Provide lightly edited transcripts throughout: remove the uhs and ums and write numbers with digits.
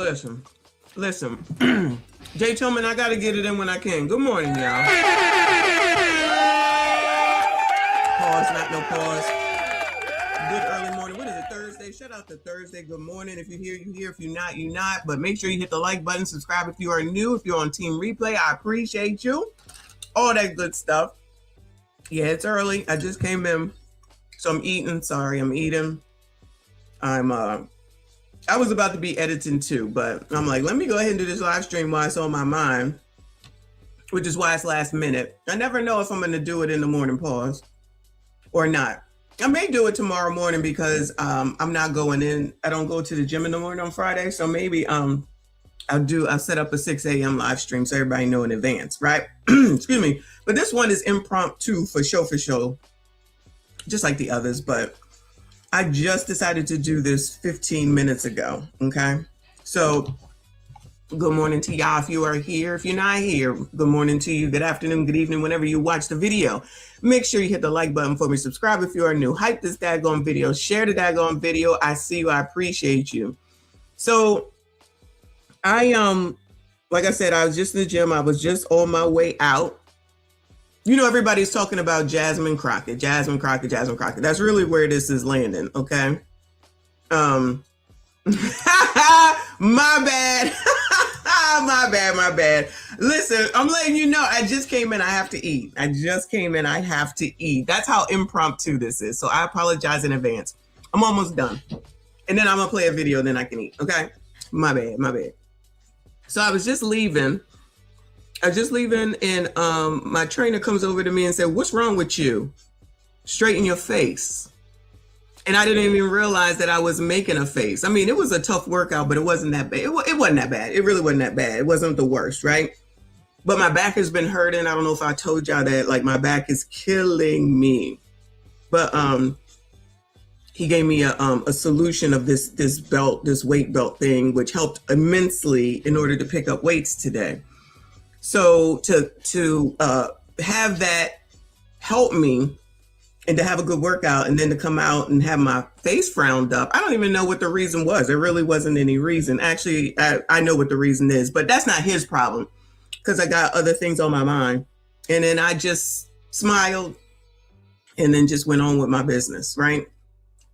listen. Jay Tillman, I gotta get it in when I can. Good morning, y'all. Pause, not no pause. Good early morning. What is it, Thursday? Shout out to Thursday. Good morning. If you're here, you're here. If you're not, you're not. But make sure you hit the like button, subscribe if you are new. If you're on Team Replay, I appreciate you. All that good stuff. Yeah, it's early. I just came in. So I'm eating. Sorry, I'm eating. I was about to be editing too, but I'm like, let me go ahead and do this live stream while it's on my mind, which is why it's last minute. I never know if I'm going to do it in the morning pause or not. I may do it tomorrow morning because I'm not going in. I don't go to the gym in the morning on Friday. So maybe I'll set up a 6 a.m. live stream so everybody know in advance, right? Excuse me. But this one is impromptu for show, just like the others, but I just decided to do this 15 minutes ago, okay? So good morning to y'all if you are here. If you're not here, good morning to you. Good afternoon, good evening, whenever you watch the video. Make sure you hit the like button for me. Subscribe if you are new. Hype this daggone video. Share the daggone video. I see you. I appreciate you. So like I said, I was just in the gym. I was just on my way out. You know, everybody's talking about Jasmine Crockett. That's really where this is landing, okay? My bad. my bad. Listen, I'm letting you know, I just came in, I have to eat. That's how impromptu this is. So I apologize in advance. I'm almost done. And then I'm gonna play a video, then I can eat, okay? My bad. So I was just leaving and my trainer comes over to me and said, "What's wrong with you? Straighten your face." And I didn't even realize that I was making a face. I mean, it was a tough workout, but it wasn't that bad. It wasn't that bad. It really wasn't that bad. It wasn't the worst, right? But my back has been hurting. I don't know if I told y'all that, like, my back is killing me. But he gave me a solution of this belt, this weight belt thing, which helped immensely in order to pick up weights today. So to have that help me and to have a good workout and then to come out and have my face frowned up, I don't even know what the reason was. There really wasn't any reason. Actually, I know what the reason is, but that's not his problem because I got other things on my mind. And then I just smiled and then just went on with my business, right?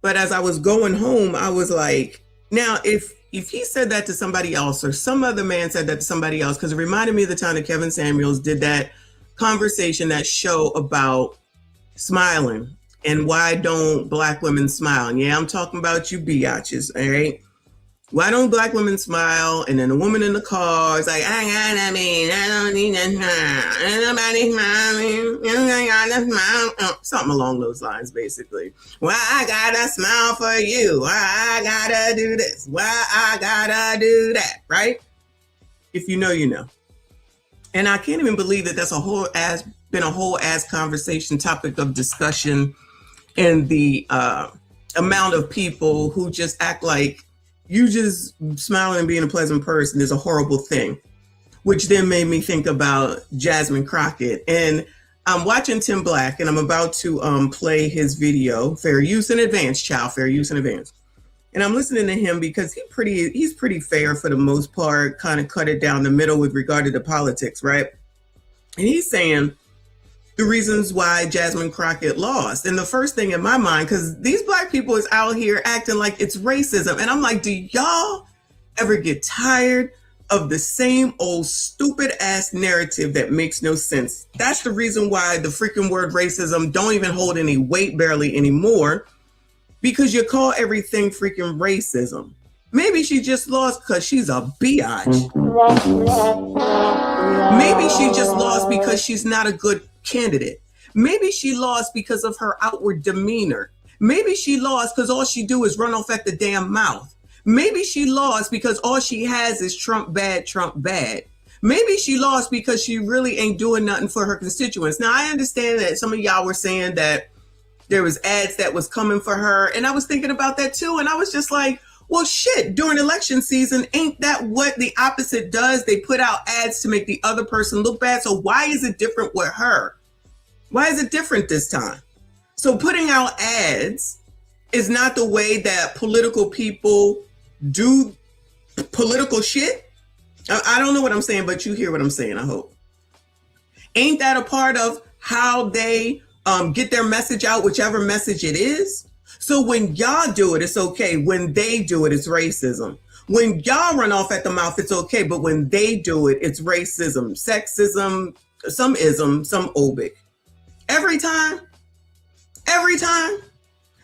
But as I was going home, I was like, now if he said that to somebody else or some other man said that to somebody else, because it reminded me of the time that Kevin Samuels did that conversation, that show about smiling and why don't Black women smile? And yeah, I'm talking about you biatches, all right? Why don't Black women smile? And then the woman in the car is like, I don't need to smile. Ain't nobody smiling. You gotta smile. Something along those lines, basically. Why I gotta smile for you? Why I gotta do this? Why I gotta do that? Right? If you know, you know. And I can't even believe that that's been a whole ass conversation, topic of discussion, and the amount of people who just act like you just smiling and being a pleasant person is a horrible thing, which then made me think about Jasmine Crockett. And I'm watching Tim Black, and I'm about to play his video, fair use in advance, child, fair use in advance. And I'm listening to him because he's pretty fair for the most part, kind of cut it down the middle with regard to the politics, right? And he's saying the reasons why Jasmine Crockett lost. And the first thing in my mind, because these Black people is out here acting like it's racism. And I'm like, do y'all ever get tired of the same old stupid ass narrative that makes no sense? That's the reason why the freaking word racism don't even hold any weight barely anymore, because you call everything freaking racism. Maybe she just lost because she's a biatch. Maybe she just lost because she's not a good candidate. Maybe she lost because of her outward demeanor. Maybe she lost because all she do is run off at the damn mouth. Maybe she lost because all she has is Trump bad, Trump bad. Maybe she lost because she really ain't doing nothing for her constituents. Now, I understand that some of y'all were saying that there was ads that was coming for her, and I was thinking about that too, and I was just like, well, shit, during election season, ain't that what the opposite does? They put out ads to make the other person look bad. So why is it different with her? Why is it different this time? So putting out ads is not the way that political people do political shit. I don't know what I'm saying, but you hear what I'm saying, I hope. Ain't that a part of how they get their message out, whichever message it is? So when y'all do it, it's okay. When they do it, it's racism. When y'all run off at the mouth, it's okay. But when they do it, it's racism, sexism, some ism, some obic. Every time. Every time.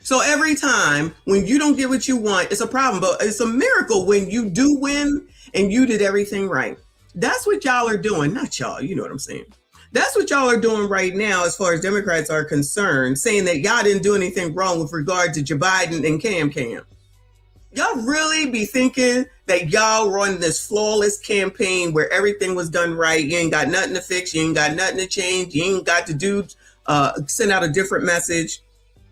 So every time when you don't get what you want, it's a problem. But it's a miracle when you do win and you did everything right. That's what y'all are doing. Not y'all, you know what I'm saying. That's what y'all are doing right now as far as Democrats are concerned, saying that y'all didn't do anything wrong with regard to Joe Biden and Cam. Y'all really be thinking that y'all run this flawless campaign where everything was done right. You ain't got nothing to fix. You ain't got nothing to change. You ain't got to do, send out a different message.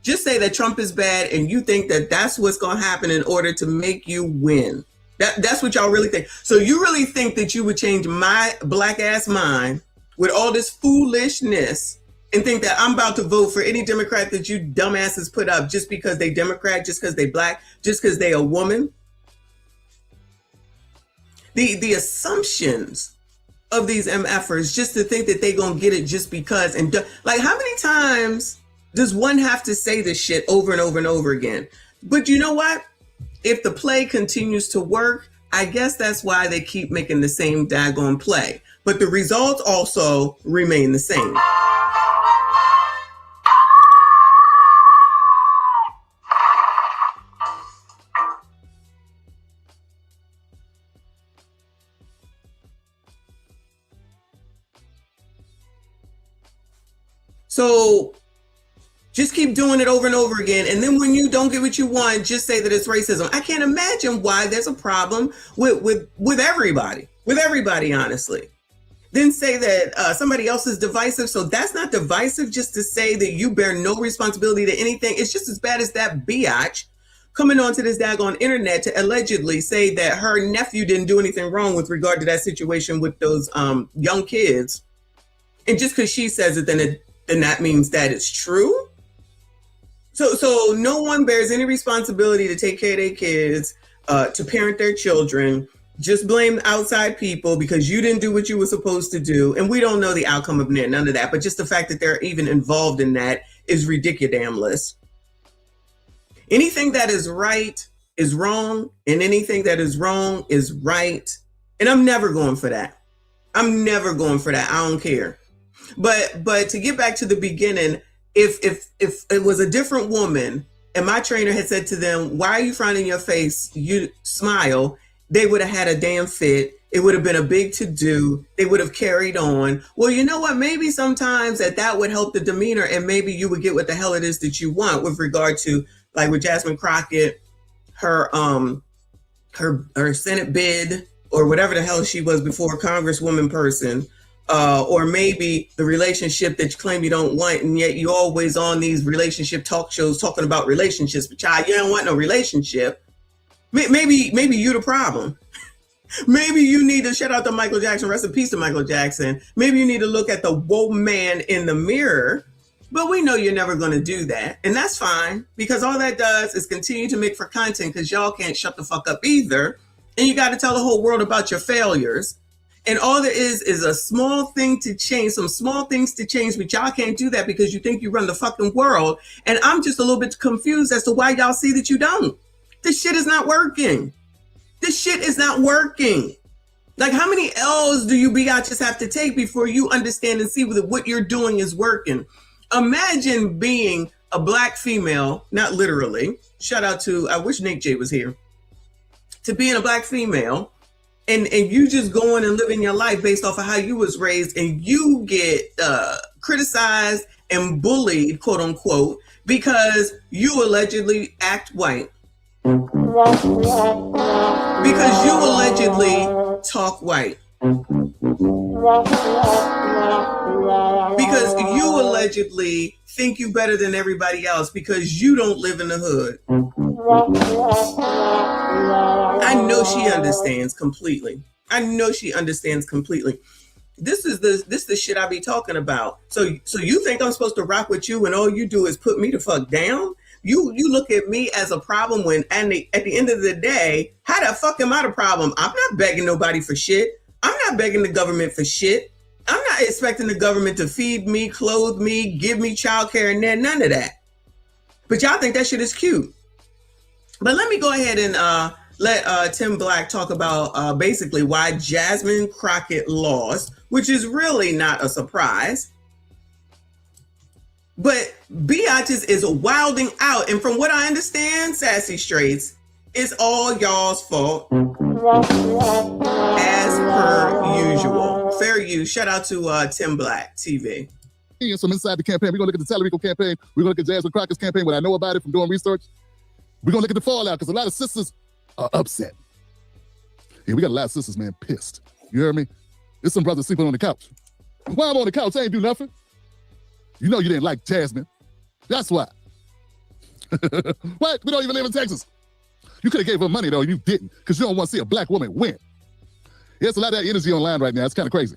Just say that Trump is bad and you think that that's what's going to happen in order to make you win. That's what y'all really think. So you really think that you would change my black ass mind with all this foolishness and think that I'm about to vote for any Democrat that you dumbasses put up just because they Democrat, just because they black, just because they a woman? The assumptions of these MFers just to think that they gonna get it just because. And like, how many times does one have to say this shit over and over and over again? But you know what? If the play continues to work, I guess that's why they keep making the same daggone play. But the results also remain the same. So just keep doing it over and over again. And then when you don't get what you want, just say that it's racism. I can't imagine why there's a problem with everybody, honestly. Then say that somebody else is divisive. So that's not divisive just to say that you bear no responsibility to anything. It's just as bad as that biatch coming onto this daggone internet to allegedly say that her nephew didn't do anything wrong with regard to that situation with those young kids. And just because she says it, then that means that it's true. So no one bears any responsibility to take care of their kids, to parent their children. Just blame outside people because you didn't do what you were supposed to do. And we don't know the outcome of none of that. But just the fact that they're even involved in that is ridiculous. Anything that is right is wrong. And anything that is wrong is right. And I'm never going for that. I don't care. But to get back to the beginning, if it was a different woman and my trainer had said to them, why are you frowning your face? You smile. They would have had a damn fit. It would have been a big to-do. They would have carried on. Well, you know what? Maybe sometimes that would help the demeanor and maybe you would get what the hell it is that you want with regard to, like with Jasmine Crockett, her Senate bid or whatever the hell she was before, Congresswoman person. Or maybe the relationship that you claim you don't want, and yet you're always on these relationship talk shows talking about relationships. But child, you don't want no relationship. Maybe you're the problem. Maybe you need to shout out to Michael Jackson, rest in peace to Michael Jackson. Maybe you need to look at the woman in the mirror. But we know you're never going to do that. And that's fine, because all that does is continue to make for content because y'all can't shut the fuck up either. And you got to tell the whole world about your failures. And all there is a small thing to change, some small things to change, but y'all can't do that because you think you run the fucking world. And I'm just a little bit confused as to why y'all see that you don't. This shit is not working. Like, how many L's do you biatches have to take before you understand and see that what you're doing is working? Imagine being a black female, not literally. Shout out to, I wish Nick J was here. To being a black female. And you just going and living your life based off of how you was raised, and you get criticized and bullied, quote unquote, because you allegedly act white. Because you allegedly talk white. Because you allegedly think you better than everybody else because you don't live in the hood. I know she understands completely. This is the shit I be talking about. So you think I'm supposed to rock with you and all you do is put me the fuck down? You look at me as a problem when, and at the end of the day, how the fuck am I the problem? I'm not begging nobody for shit. I'm not begging the government for shit. I'm not expecting the government to feed me, clothe me, give me childcare, and none of that. But y'all think that shit is cute. But let me go ahead and let Tim Black talk about basically why Jasmine Crockett lost, which is really not a surprise. But Biatches is wilding out. And from what I understand, Sassy Straits, it's all y'all's fault. As per usual. Fair use. Shout out to Tim Black TV. Some inside the campaign. We're going to look at the Talarico campaign. We're going to look at Jasmine Crockett's campaign, what I know about it from doing research. We're going to look at the fallout because a lot of sisters are upset. Yeah, we got a lot of sisters, man, pissed. You hear me? There's some brothers sleeping on the couch. Why I'm on the couch? I ain't do nothing. You know you didn't like Jasmine. That's why. What? We don't even live in Texas. You could have gave her money, though, and you didn't because you don't want to see a black woman win. There's a lot of that energy online right now. It's kind of crazy.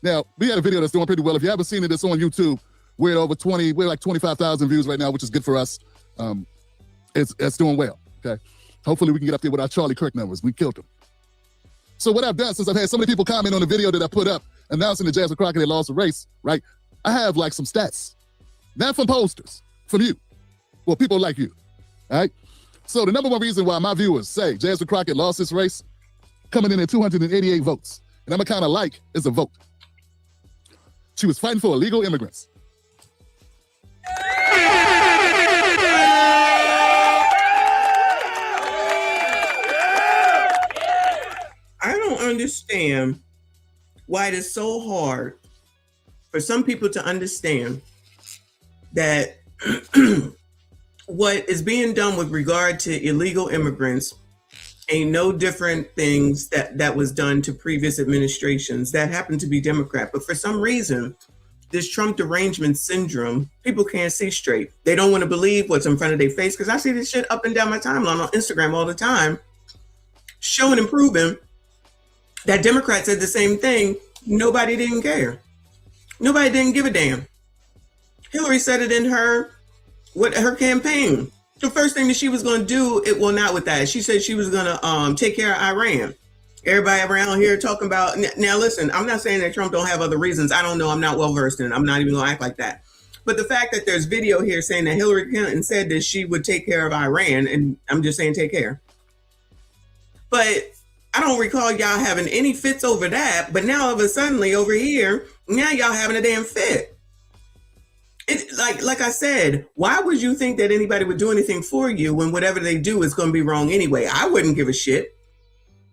Now, we had a video that's doing pretty well. If you haven't seen it, it's on YouTube. We're like 25,000 views right now, which is good for us. It's doing well, okay? Hopefully we can get up there with our Charlie Kirk numbers. We killed him. So what I've done, since I've had so many people comment on the video that I put up announcing that Jasmine Crockett had lost the race, right? I have like some stats, not from posters, from you. Well, people like you, all right? So the number one reason why my viewers say Jasmine Crockett lost this race, coming in at 288 votes, and I'm a kind of like is a vote. She was fighting for illegal immigrants. I don't understand why it is so hard for some people to understand that what is being done with regard to illegal immigrants ain't no different things that was done to previous administrations that happened to be Democrat. But for some reason, this Trump derangement syndrome, people can't see straight. They don't want to believe what's in front of their face because I see this shit up and down my timeline on Instagram all the time, showing and proving that Democrats said the same thing. Nobody didn't care. Nobody didn't give a damn. Hillary said it in her campaign. The first thing that she was going to do, not with that. She said she was going to take care of Iran. Everybody around here talking about, now listen, I'm not saying that Trump don't have other reasons. I don't know. I'm not well versed in it. I'm not even going to act like that. But the fact that there's video here saying that Hillary Clinton said that she would take care of Iran, and I'm just saying take care. But I don't recall y'all having any fits over that. But now all of a sudden over here, now y'all having a damn fit. Like I said, why would you think that anybody would do anything for you when whatever they do is going to be wrong anyway? I wouldn't give a shit.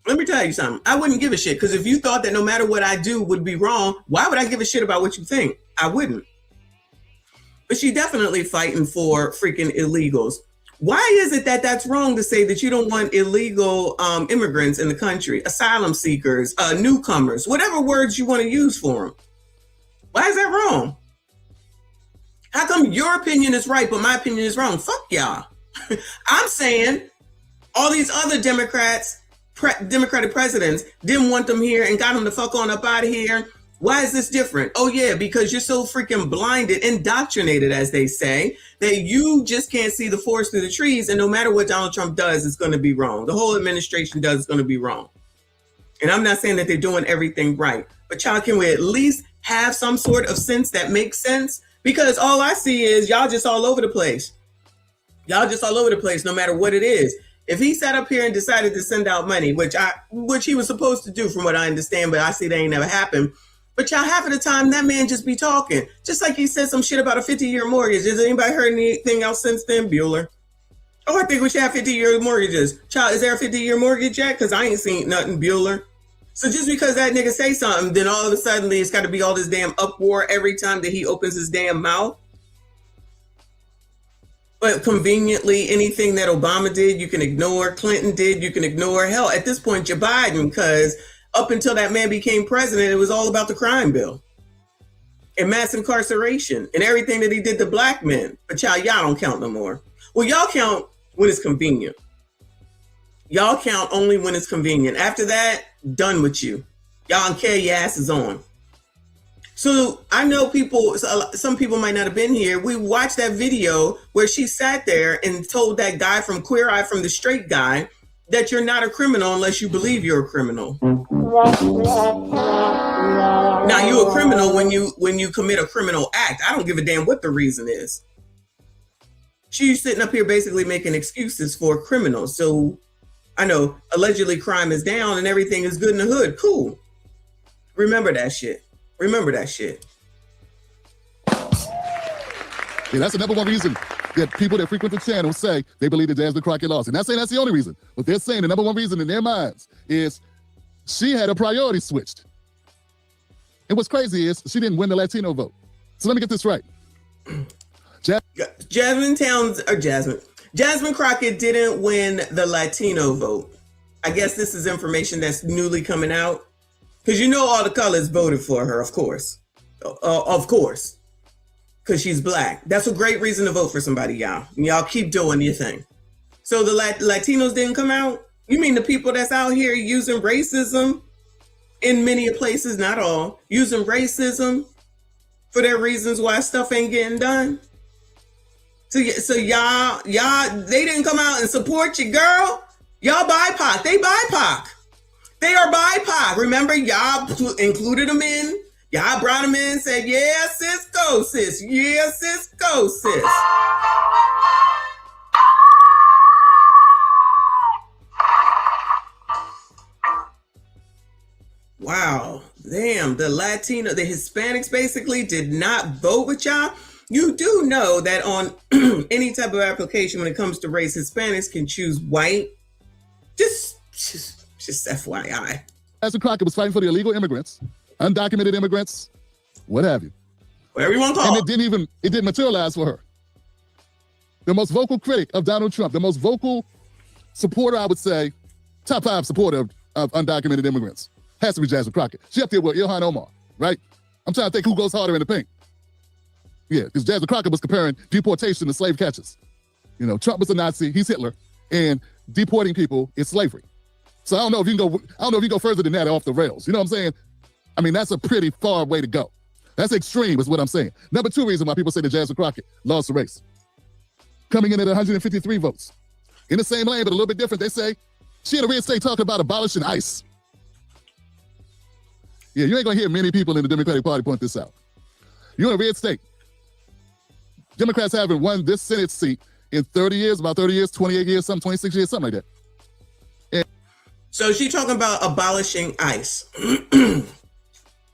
Let me tell you something. I wouldn't give a shit because if you thought that no matter what I do would be wrong, why would I give a shit about what you think? I wouldn't. But she definitely fighting for freaking illegals. Why is it that that's wrong to say that you don't want illegal immigrants in the country, asylum seekers, newcomers, whatever words you want to use for them? Why is that wrong? How come your opinion is right, but my opinion is wrong? Fuck y'all. I'm saying all these other Democratic presidents didn't want them here and got them the fuck on up out of here. Why is this different? Oh yeah, because you're so freaking blinded, indoctrinated, as they say, that you just can't see the forest through the trees. And no matter what Donald Trump does, it's going to be wrong. The whole administration does, it's going to be wrong. And I'm not saying that they're doing everything right, but y'all, can we at least have some sort of sense that makes sense? Because all I see is y'all just all over the place. Y'all just all over the place, no matter what it is. If he sat up here and decided to send out money, which he was supposed to do from what I understand, but I see that ain't never happened. But y'all, half of the time, that man just be talking. Just like he said some shit about a 50-year mortgage. Has anybody heard anything else since then, Bueller? Oh, I think we should have 50-year mortgages. Child, is there a 50-year mortgage yet? Because I ain't seen nothing, Bueller. So just because that nigga say something, then all of a sudden it's got to be all this damn uproar every time that he opens his damn mouth. But conveniently, anything that Obama did, you can ignore. Clinton did, you can ignore. Hell, at this point, you're Biden, because up until that man became president, it was all about the crime bill and mass incarceration and everything that he did to black men. But y'all don't count no more. Well, y'all count when it's convenient. Y'all count only when it's convenient. After that, done with you. Y'all don't care, your ass is on. So So I know people, some people might not have been here. We watched that video where she sat there and told that guy from Queer Eye, from the straight guy, that you're not a criminal unless you believe you're a criminal. Now you're a criminal when you commit a criminal act. I don't give a damn what the reason is. She's sitting up here basically making excuses for criminals. So I know allegedly crime is down and everything is good in the hood. Cool. Remember that shit. Remember that shit. Yeah, that's the number one reason that people that frequent the channel say they believe that Jasmine Crockett lost. And not saying that's the only reason, but they're saying the number one reason in their minds is she had her priorities switched. And what's crazy is she didn't win the Latino vote. So let me get this right. Jasmine Crockett didn't win the Latino vote. I guess this is information that's newly coming out. Because you know all the colors voted for her, of course. Of course. Because she's black. That's a great reason to vote for somebody, y'all. And y'all keep doing your thing. So the Latinos didn't come out? You mean the people that's out here using racism in many places, not all, using racism for their reasons why stuff ain't getting done? So y'all, they didn't come out and support you, girl. Y'all BIPOC. They BIPOC. They are BIPOC. Remember, y'all included them in. Y'all brought them in and said, yeah, sis, go, sis. Yeah, sis, go, sis. Wow. Damn, the Hispanics basically did not vote with y'all. You do know that on any type of application when it comes to race, Hispanics can choose white. Just FYI. Jasmine Crockett was fighting for the illegal immigrants, undocumented immigrants, what have you. Whatever you want to call it. And it didn't materialize for her. The most vocal critic of Donald Trump, the most vocal supporter, I would say, top 5 supporter of undocumented immigrants, has to be Jasmine Crockett. She up there with Ilhan Omar, right? I'm trying to think who goes harder in the paint. Yeah, because Jasmine Crockett was comparing deportation to slave catchers. You know, Trump was a Nazi, he's Hitler, and deporting people is slavery. So I don't know if you can go further than that off the rails. You know what I'm saying? I mean, that's a pretty far way to go. That's extreme is what I'm saying. Number 2 reason why people say that Jasmine Crockett lost the race. Coming in at 153 votes. In the same lane, but a little bit different, they say she in a red state talking about abolishing ICE. Yeah, you ain't gonna hear many people in the Democratic Party point this out. You're in a red state. Democrats haven't won this Senate seat in 30 years, about 30 years, 28 years, 26 years, something like that. So she talking about abolishing ICE.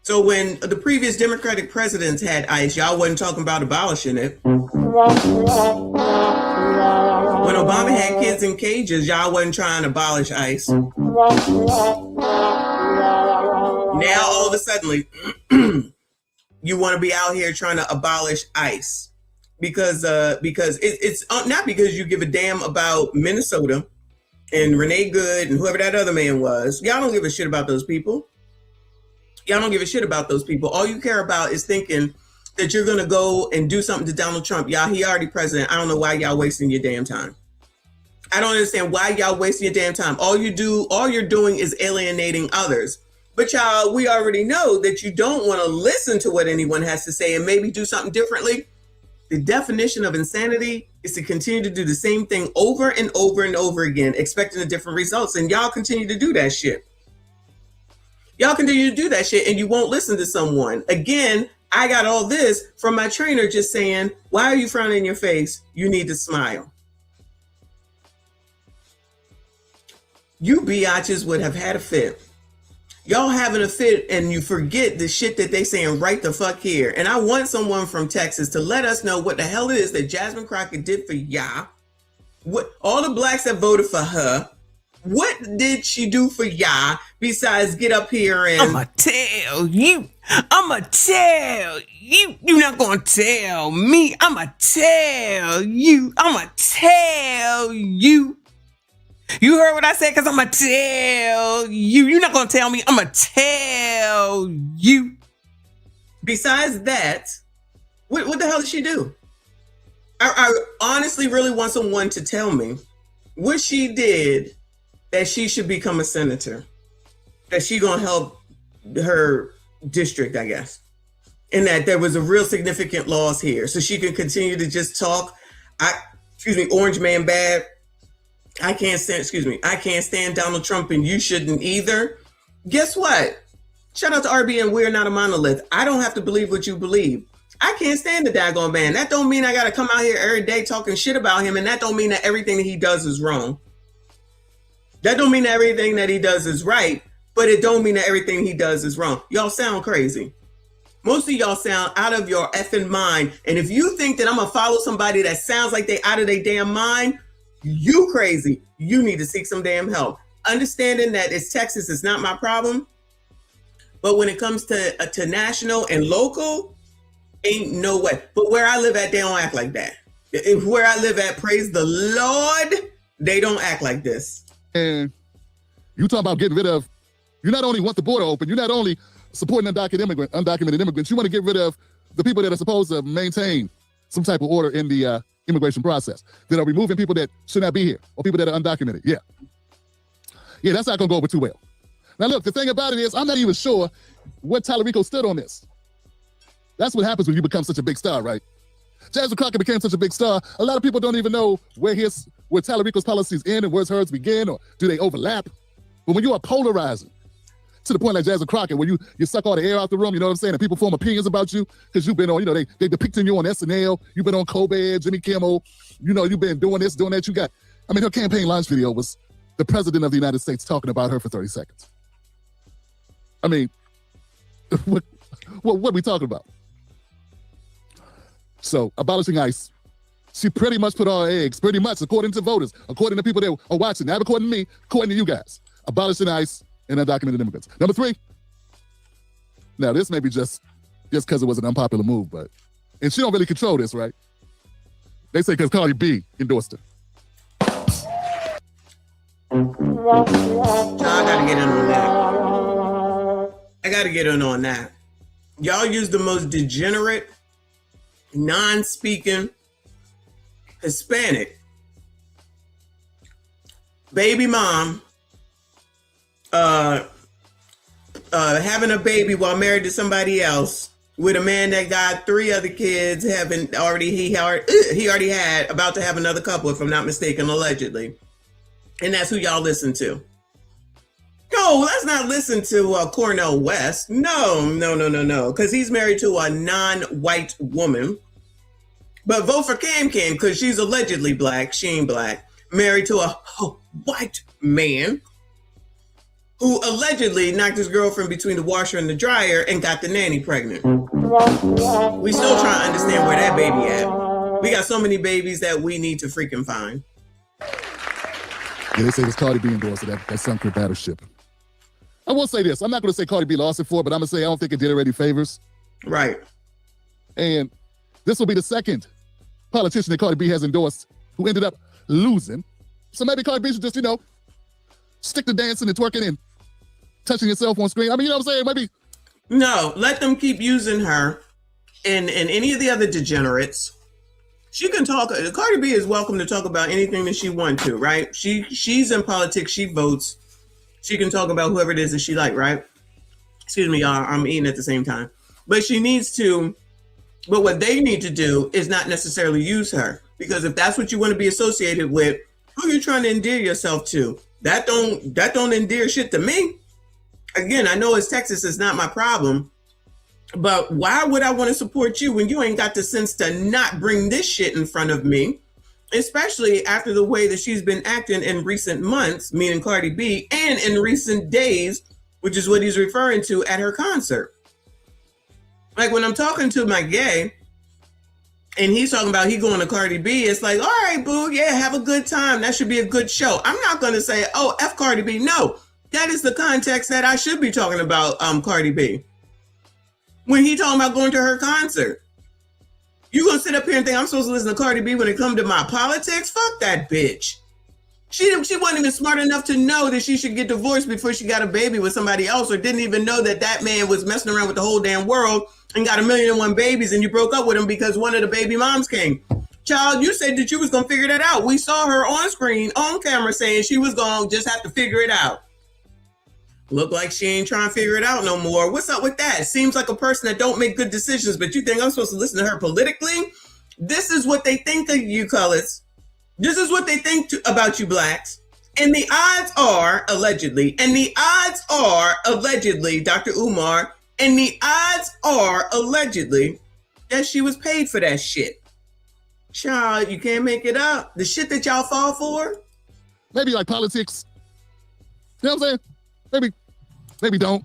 So when the previous Democratic presidents had ICE, y'all wasn't talking about abolishing it. When Obama had kids in cages, y'all wasn't trying to abolish ICE. Now all of a sudden, you want to be out here trying to abolish ICE because it's not because you give a damn about Minnesota and Renee Good and whoever that other man was. Y'all don't give a shit about those people. Y'all don't give a shit about those people. All you care about is thinking that you're going to go and do something to Donald Trump. Y'all, he already president. I don't know why y'all wasting your damn time. I don't understand why y'all wasting your damn time. All you're doing is alienating others. But y'all, we already know that you don't want to listen to what anyone has to say and maybe do something differently. The definition of insanity is to continue to do the same thing over and over and over again, expecting a different results. And y'all continue to do that shit. Y'all continue to do that shit and you won't listen to someone. Again, I got all this from my trainer just saying, why are you frowning in your face? You need to smile. You biatches would have had a fit. Y'all having a fit and you forget the shit that they saying right the fuck here. And I want someone from Texas to let us know what the hell it is that Jasmine Crockett did for y'all. What all the blacks that voted for her, what did she do for y'all besides get up here and I'ma tell you. You're not gonna tell me. I'ma tell you. You heard what I said? Because I'ma tell you. You're not gonna tell me. I'ma tell you. Besides that, what the hell did she do? I honestly really want someone to tell me what she did that she should become a senator, that she gonna help her district, I guess. and that there was a real significant loss here. So she could continue to just talk. Orange man bad. I can't stand Donald Trump and you shouldn't either. Guess what? Shout out to RB and we're not a monolith. I don't have to believe what you believe. I can't stand the daggone man. That don't mean I got to come out here every day talking shit about him. And that don't mean that everything that he does is wrong. That don't mean that everything that he does is right. But it don't mean that everything he does is wrong. Y'all sound crazy. Most of y'all sound out of your effing mind. And if you think that I'm going to follow somebody that sounds like they out of their damn mind, you crazy. You need to seek some damn help. Understanding that it's Texas is not my problem. But when it comes to national and local, ain't no way. But where I live at, they don't act like that. If where I live at, praise the Lord, they don't act like this. And you talk about getting rid of, you not only want the border open, you're not only supporting undocumented immigrants, you want to get rid of the people that are supposed to maintain some type of order in the immigration process, that are removing people that should not be here, or people that are undocumented. Yeah, that's not going to go over too well. Now, look, the thing about it is, I'm not even sure what Tallarico stood on this. That's what happens when you become such a big star, right? Jasmine Crockett became such a big star. A lot of people don't even know where Tallarico's policies end and where's hers begin, or do they overlap? But when you are polarizing to the point like Jasmine Crockett, where you suck all the air out the room, you know what I'm saying? And people form opinions about you because you've been on, they depicting you on SNL, you've been on Colbert, Jimmy Kimmel, you've been doing this, doing that. Her campaign launch video was the president of the United States talking about her for 30 seconds. What are we talking about? So, abolishing ICE, she pretty much put all her eggs, pretty much, according to voters, according to people that are watching, not according to me, according to you guys, abolishing ICE and undocumented immigrants. Number 3, now this may be just because it was an unpopular move, and she don't really control this, right? They say because Cardi B endorsed her. I gotta get in on that. I gotta get in on that. Y'all use the most degenerate, non-speaking, Hispanic baby mom having a baby while married to somebody else with a man that got 3 other kids, he already had, about to have another couple, if I'm not mistaken, allegedly. And that's who y'all listen to. No, let's not listen to Cornel West. No, because he's married to a non-white woman. But vote for Cam because she's allegedly black. She ain't black. Married to a white man who allegedly knocked his girlfriend between the washer and the dryer and got the nanny pregnant. We still trying to understand where that baby at. We got so many babies that we need to freaking find. Yeah, they say this Cardi B endorsed that sunk her battleship. I will say this. I'm not going to say Cardi B lost it for it, but I'm going to say I don't think it did her any favors. Right. And this will be the second politician that Cardi B has endorsed who ended up losing. So maybe Cardi B should just, stick to dancing and twerking and touching yourself on screen. You know what I'm saying? Maybe. No, let them keep using her and any of the other degenerates. She can talk. Cardi B is welcome to talk about anything that she wants to, right? She's in politics. She votes. She can talk about whoever it is that she like, right? Excuse me, y'all. I'm eating at the same time. But she needs to. But what they need to do is not necessarily use her, because if that's what you want to be associated with, who are you trying to endear yourself to? That don't endear shit to me. Again, I know it's Texas, it's not my problem, but why would I want to support you when you ain't got the sense to not bring this shit in front of me, especially after the way that she's been acting in recent months, meaning Cardi B, and in recent days, which is what he's referring to at her concert. Like when I'm talking to my gay and he's talking about he going to Cardi B, it's like, all right, boo, yeah, have a good time. That should be a good show. I'm not going to say, oh, F Cardi B. No, that is the context that I should be talking about Cardi B. When he talking about going to her concert, you going to sit up here and think I'm supposed to listen to Cardi B when it comes to my politics? Fuck that bitch. She wasn't even smart enough to know that she should get divorced before she got a baby with somebody else, or didn't even know that man was messing around with the whole damn world and got 1,000,001 babies, and you broke up with him because one of the baby moms came. Child, you said that you was going to figure that out. We saw her on screen, on camera, saying she was going to just have to figure it out. Look like she ain't trying to figure it out no more. What's up with that? Seems like a person that don't make good decisions, but you think I'm supposed to listen to her politically? This is what they think of you colors. This is what they think about you blacks. And the odds are, allegedly, Dr. Umar, and the odds are, allegedly, that she was paid for that shit. Child, you can't make it up. The shit that y'all fall for? Maybe like politics. You know what I'm saying? Maybe don't.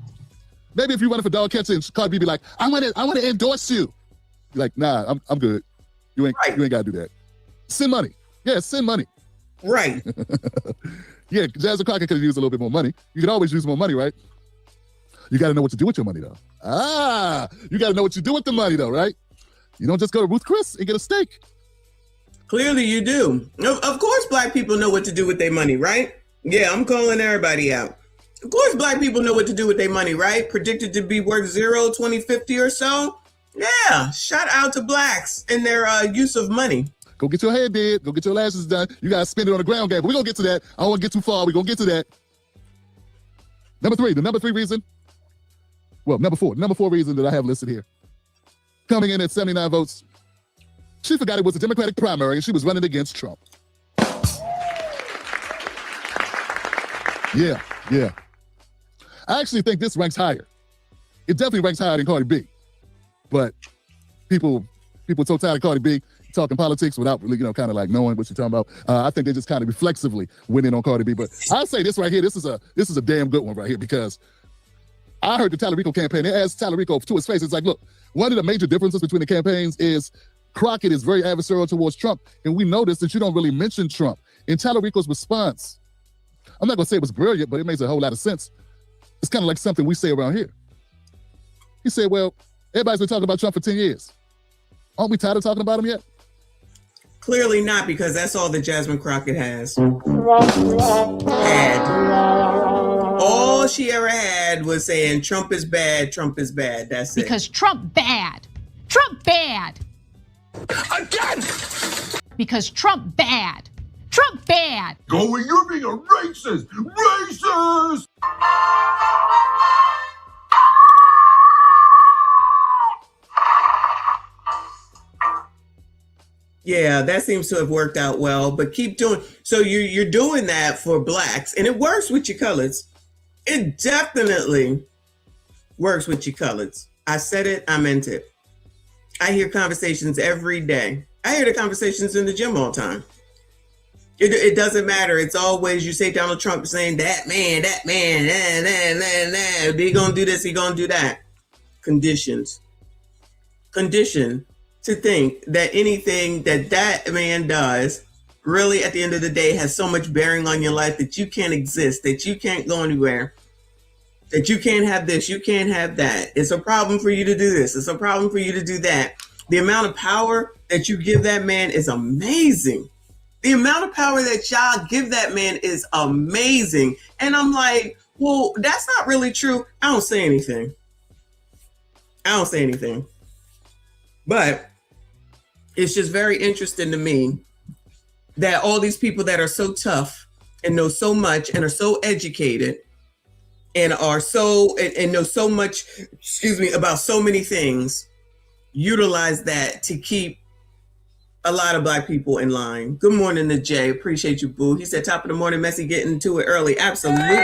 Maybe if you run for dog catching, Cardi B be like, I want to endorse you. You're like, nah, I'm good. You ain't got to do that. Send money. Yeah, send money. Right. Yeah, Jasmine Crockett could have used a little bit more money. You could always use more money, right? You got to know what to do with your money, though. You got to know what you do with the money, though, right? You don't just go to Ruth Chris and get a steak. Clearly you do. Of course black people know what to do with their money, right? Yeah, I'm calling everybody out. Of course black people know what to do with their money, right? Predicted to be worth 2050 or so. Yeah, shout out to blacks and their use of money. Go get your hair did. Go get your lashes done. You got to spend it on the ground game. But we're going to get to that. I don't want to get too far. We're going to get to that. Number four reason that I have listed here. Coming in at 79 votes. She forgot it was a Democratic primary and she was running against Trump. Yeah. I actually think this ranks higher. It definitely ranks higher than Cardi B. But people so tired of Cardi B talking politics without really, kind of like knowing what you're talking about. I think they just kind of reflexively went in on Cardi B. But I'll say this right here. This is a damn good one right here because I heard the Tallarico campaign. They asked Tallarico to his face. It's like, look, one of the major differences between the campaigns is Crockett is very adversarial towards Trump, and we noticed that you don't really mention Trump. In Tallarico's response, I'm not going to say it was brilliant, but it makes a whole lot of sense. It's kind of like something we say around here. He said, well, everybody's been talking about Trump for 10 years. Aren't we tired of talking about him yet? Clearly not, because that's all that Jasmine Crockett has. All she ever had was saying Trump is bad, Trump is bad. That's it. Because Trump bad. Trump bad. Again! Because Trump bad. Trump bad. Going, you're being a racist! Racist! Yeah, that seems to have worked out well, but keep doing. So you're doing that for blacks, and it works with your colors. It definitely works with your colors. I said it, I meant it. I hear conversations every day. I hear the conversations in the gym all the time. It doesn't matter. It's always, you say Donald Trump saying that man, he gonna do this, he gonna do that. Conditioned to think that anything that man does really at the end of the day has so much bearing on your life that you can't exist, that you can't go anywhere, that you can't have this, you can't have that. It's a problem for you to do this. It's a problem for you to do that. The amount of power that you give that man is amazing. The amount of power that y'all give that man is amazing. And I'm like, well, that's not really true. I don't say anything. But it's just very interesting to me that all these people that are so tough and know so much and are so educated and are and know so much, about so many things, utilize that to keep a lot of black people in line. Good morning to Jay. Appreciate you, boo. He said, top of the morning, Messy, getting to it early. Absolutely. Shout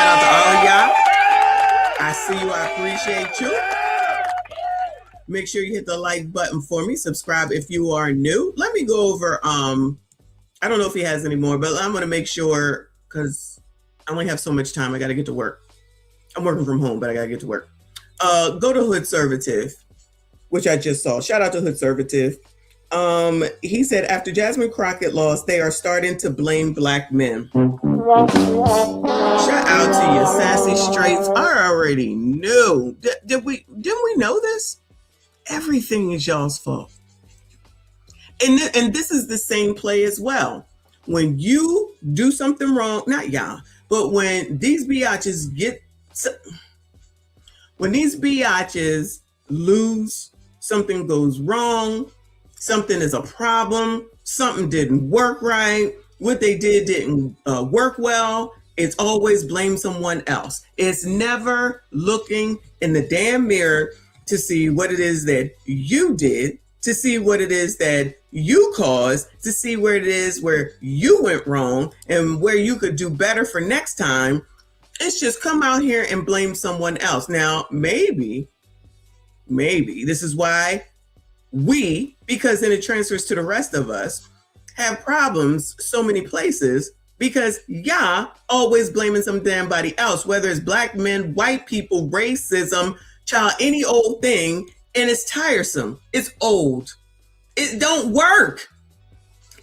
out to all of y'all. I see you. I appreciate you. Make sure you hit the like button for me. Subscribe if you are new. Let me go over, I don't know if he has any more, but I'm going to make sure, because I only have so much time. I got to get to work. I'm working from home, but I got to get to work. Go to Hood Servative, which I just saw. Shout out to Hood Servative. He said, after Jasmine Crockett lost, they are starting to blame black men. Shout out to you, sassy straights. I already knew. Didn't we know this? Everything is y'all's fault. And this is the same play as well. When you do something wrong, not y'all, but when these biatches lose, something goes wrong, something is a problem, something didn't work right, what they did didn't work well, It's always blame someone else. It's never looking in the damn mirror to see what it is that you did, to see what it is that you caused, to see where it is where you went wrong and where you could do better for next time. It's just come out here and blame someone else. Now, maybe this is why we, because then it transfers to the rest of us, have problems so many places because y'all always blaming some damn body else, whether it's black men, white people, racism, child, any old thing, and it's tiresome. It's old. It don't work.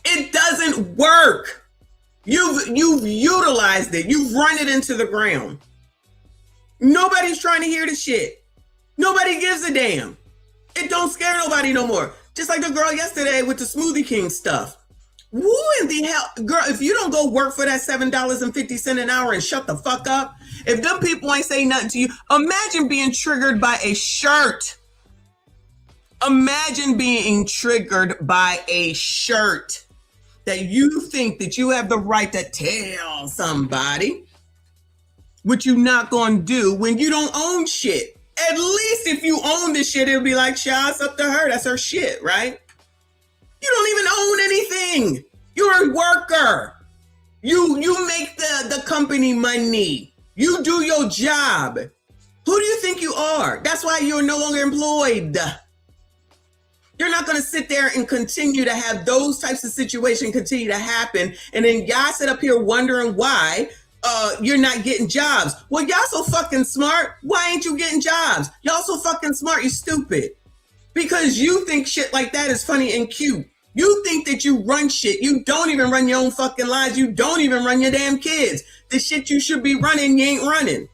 It doesn't work. You've utilized it. You've run it into the ground. Nobody's trying to hear the shit. Nobody gives a damn. It don't scare nobody no more. Just like the girl yesterday with the Smoothie King stuff. Who in the hell, girl, if you don't go work for that $7.50 an hour and shut the fuck up, if them people ain't saying nothing to you, imagine being triggered by a shirt. Imagine being triggered by a shirt that you think that you have the right to tell somebody what you not gonna do when you don't own shit. At least if you own this shit, it'll be like, shots up to her. That's her shit, right? You don't even own anything. You're a worker. You make the company money. You do your job. Who do you think you are? That's why you're no longer employed. You're not going to sit there and continue to have those types of situations continue to happen. And then y'all sit up here wondering why you're not getting jobs. Well, y'all so fucking smart. Why ain't you getting jobs? Y'all so fucking smart. You stupid. Because you think shit like that is funny and cute. You think that you run shit. You don't even run your own fucking lives. You don't even run your damn kids. The shit you should be running, you ain't running.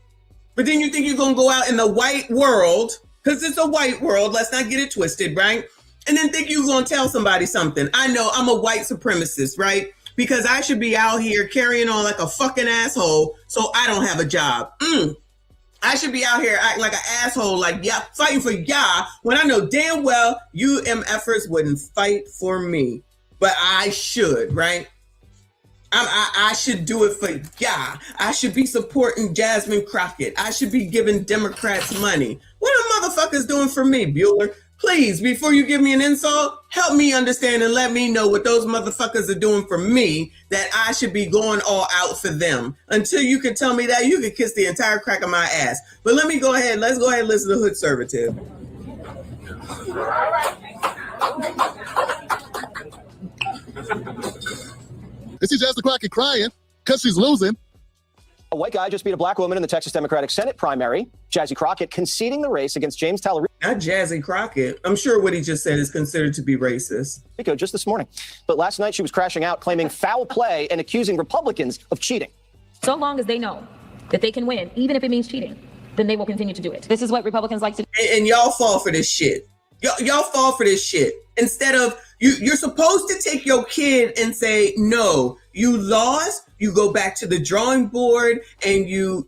But then you think you're going to go out in the white world, because it's a white world. Let's not get it twisted, right? And then think you're going to tell somebody something. I know I'm a white supremacist, right? Because I should be out here carrying on like a fucking asshole so I don't have a job. I should be out here acting like an asshole, like, yeah, fighting for y'all, when I know damn well you MFers wouldn't fight for me. But I should, right? I should do it for y'all. I should be supporting Jasmine Crockett. I should be giving Democrats money. What are motherfuckers doing for me, Bueller? Please, before you give me an insult, help me understand and let me know what those motherfuckers are doing for me, that I should be going all out for them. Until you can tell me that, you can kiss the entire crack of my ass. But let's go ahead and listen to Hood Servative. Is she Jasmine Crockett crying because she's losing? A white guy just beat a black woman in the Texas Democratic Senate primary. Jazzy Crockett conceding the race against James Talerico Not Jazzy Crockett. I'm sure what he just said is considered to be racist. just this morning. But last night she was crashing out, claiming foul play and accusing Republicans of cheating. So long as they know that they can win, even if it means cheating, then they will continue to do it. This is what Republicans like to do. And y'all fall for this shit. Y'all fall for this shit. Instead of, you're supposed to take your kid and say, no, you lost. You go back to the drawing board and you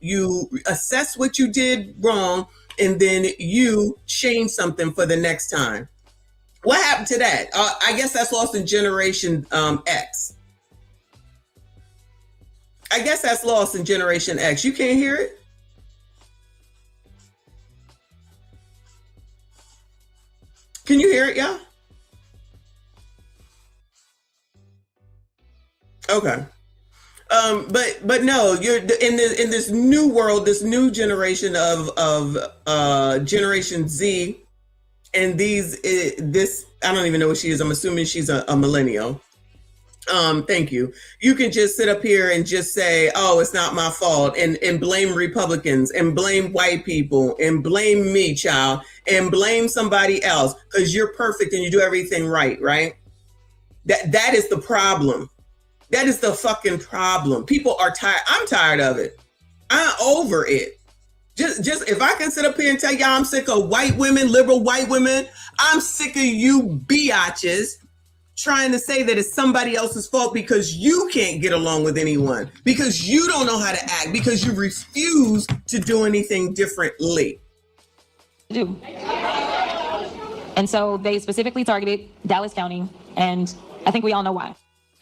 assess what you did wrong, and then you change something for the next time. What happened to that? I guess that's lost in Generation X. I guess that's lost in Generation X. You can't hear it? Can you hear it, y'all? Okay. But no, you're in this new world, this new generation of Generation Z, and this I don't even know what she is. I'm assuming she's a millennial. Thank you. You can just sit up here and just say, oh, it's not my fault, and blame Republicans and blame white people and blame me, child, and blame somebody else because you're perfect and you do everything right, right? That is the problem. That is the fucking problem. People are tired. I'm tired of it. I'm over it. Just if I can sit up here and tell y'all I'm sick of white women, liberal white women, I'm sick of you biatches trying to say that it's somebody else's fault because you can't get along with anyone, because you don't know how to act, because you refuse to do anything differently. And so they specifically targeted Dallas County, and I think we all know why.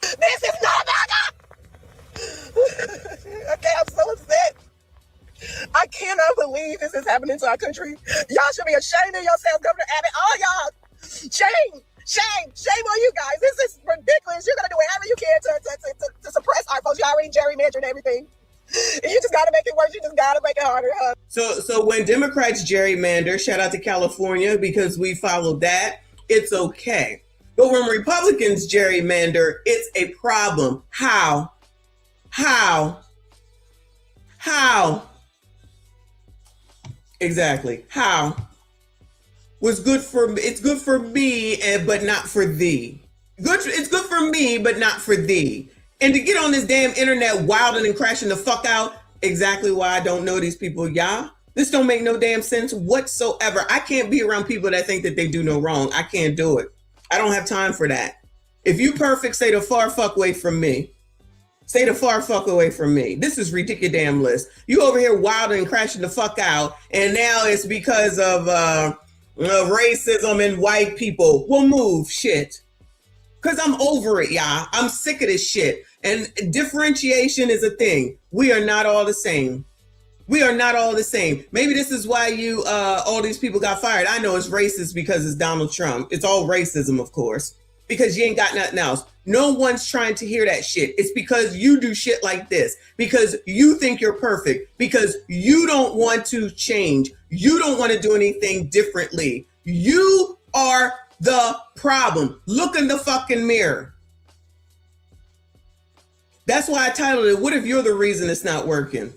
This is not about us. Okay, I cannot believe this is happening to our country. Y'all should be ashamed of yourselves, Governor Abbott. All y'all. Shame on you guys. This is ridiculous. You're going to do whatever you can to suppress our folks. You already gerrymandered everything. You just got to make it worse. You just got to make it harder. Huh? So when Democrats gerrymander, shout out to California because we followed that, it's okay. But when Republicans gerrymander, it's a problem. How? Exactly. How? Was good for it's good for me, but not for thee. It's good for me, but not for thee. And to get on this damn internet wilding and crashing the fuck out, exactly why I don't know these people, y'all. This don't make no damn sense whatsoever. I can't be around people that think that they do no wrong. I can't do it. I don't have time for that. If you perfect, stay the far fuck away from me. Stay the far fuck away from me. This is ridiculous. You over here wilding and crashing the fuck out, and now it's because of racism and white people. Well, move, shit. Because I'm over it, y'all. I'm sick of this shit. And differentiation is a thing. We are not all the same. We are not all the same. Maybe this is why all these people got fired. I know it's racist because it's Donald Trump. It's all racism, of course, because you ain't got nothing else. No one's trying to hear that shit. It's because you do shit like this, because you think you're perfect, because you don't want to change. You don't want to do anything differently. You are the problem. Look in the fucking mirror. That's why I titled it, What If You're the Reason It's Not Working?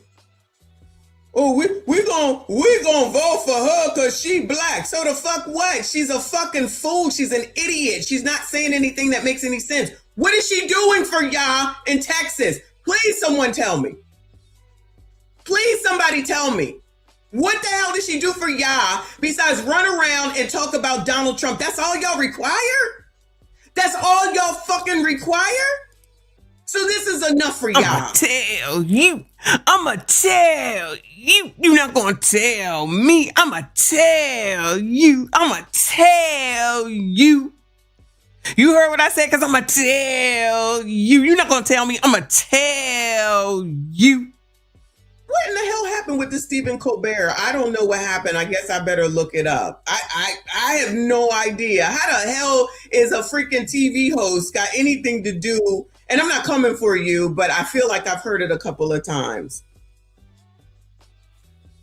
Oh, we're gonna vote for her because she black. So the fuck what? She's a fucking fool. She's an idiot. She's not saying anything that makes any sense. What is she doing for y'all in Texas? Please someone tell me. Please somebody tell me. What the hell did she do for y'all besides run around and talk about Donald Trump? That's all y'all require? That's all y'all fucking require? So this is enough for y'all. I'ma tell you. I'ma tell you. You're not gonna tell me. I'ma tell you. I'ma tell you. You heard what I said? Because I'ma tell you. You're not gonna tell me. I'ma tell you. What in the hell happened with the Stephen Colbert? I don't know what happened. I guess I better look it up. I have no idea. How the hell is a freaking TV host got anything to do? And I'm not coming for you, but I feel like I've heard it a couple of times.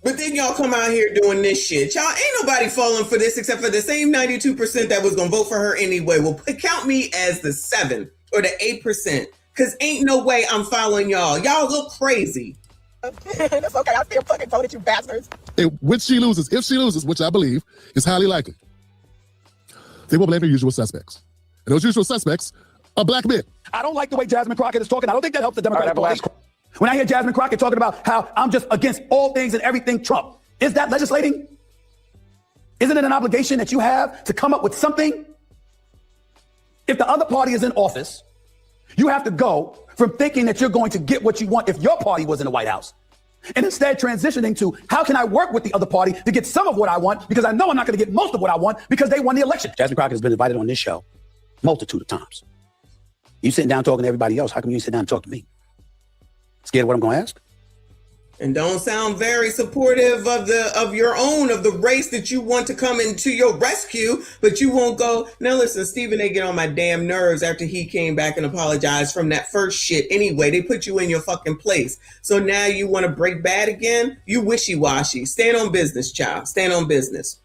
But then y'all come out here doing this shit. Y'all ain't nobody falling for this except for the same 92% that was going to vote for her anyway. Well, count me as the 7 or the 8% because ain't no way I'm following y'all. Y'all look crazy. That's okay. I still fucking voted, you bastards. If she loses, which I believe is highly likely, they will blame the usual suspects. And those usual suspects are black men. I don't like the way Jasmine Crockett is talking. I don't think that helps the Democratic Party. When I hear Jasmine Crockett talking about how I'm just against all things and everything Trump, is that legislating? Isn't it an obligation that you have to come up with something? If the other party is in office, you have to go from thinking that you're going to get what you want if your party was in the White House, and instead transitioning to how can I work with the other party to get some of what I want because I know I'm not going to get most of what I want because they won the election. Jasmine Crockett has been invited on this show multitude of times. You sitting down talking to everybody else. How come you sit down and talk to me? Scared of what I'm going to ask? And don't sound very supportive of the race that you want to come into your rescue, but you won't go. Now listen, Stephen A. get on my damn nerves after he came back and apologized from that first shit. Anyway, they put you in your fucking place. So now you want to break bad again? You wishy-washy. Stand on business, child. Stand on business.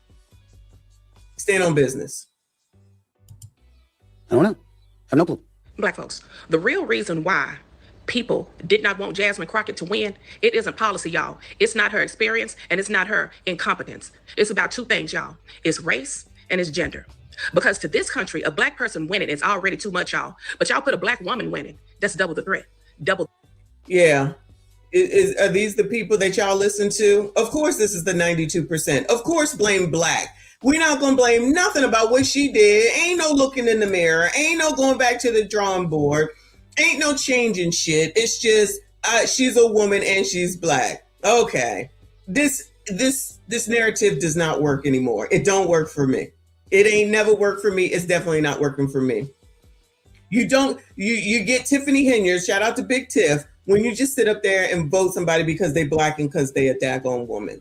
Stand on business. I don't know. I have no clue. Black folks, the real reason why people did not want Jasmine Crockett to win, it isn't policy, y'all. It's not her experience and it's not her incompetence. It's about two things, y'all. It's race and it's gender. Because to this country, a black person winning is already too much, y'all. But y'all put a black woman winning, that's double the threat. Double. Yeah. Are these the people that y'all listen to? Of course, this is the 92%. Of course, blame black. We're not going to blame nothing about what she did. Ain't no looking in the mirror. Ain't no going back to the drawing board. Ain't no changing shit. It's just she's a woman and she's black. Okay. This narrative does not work anymore. It don't work for me. It ain't never worked for me. It's definitely not working for me. You get Tiffany Henyard, shout out to Big Tiff, when you just sit up there and vote somebody because they black and because they a daggone woman.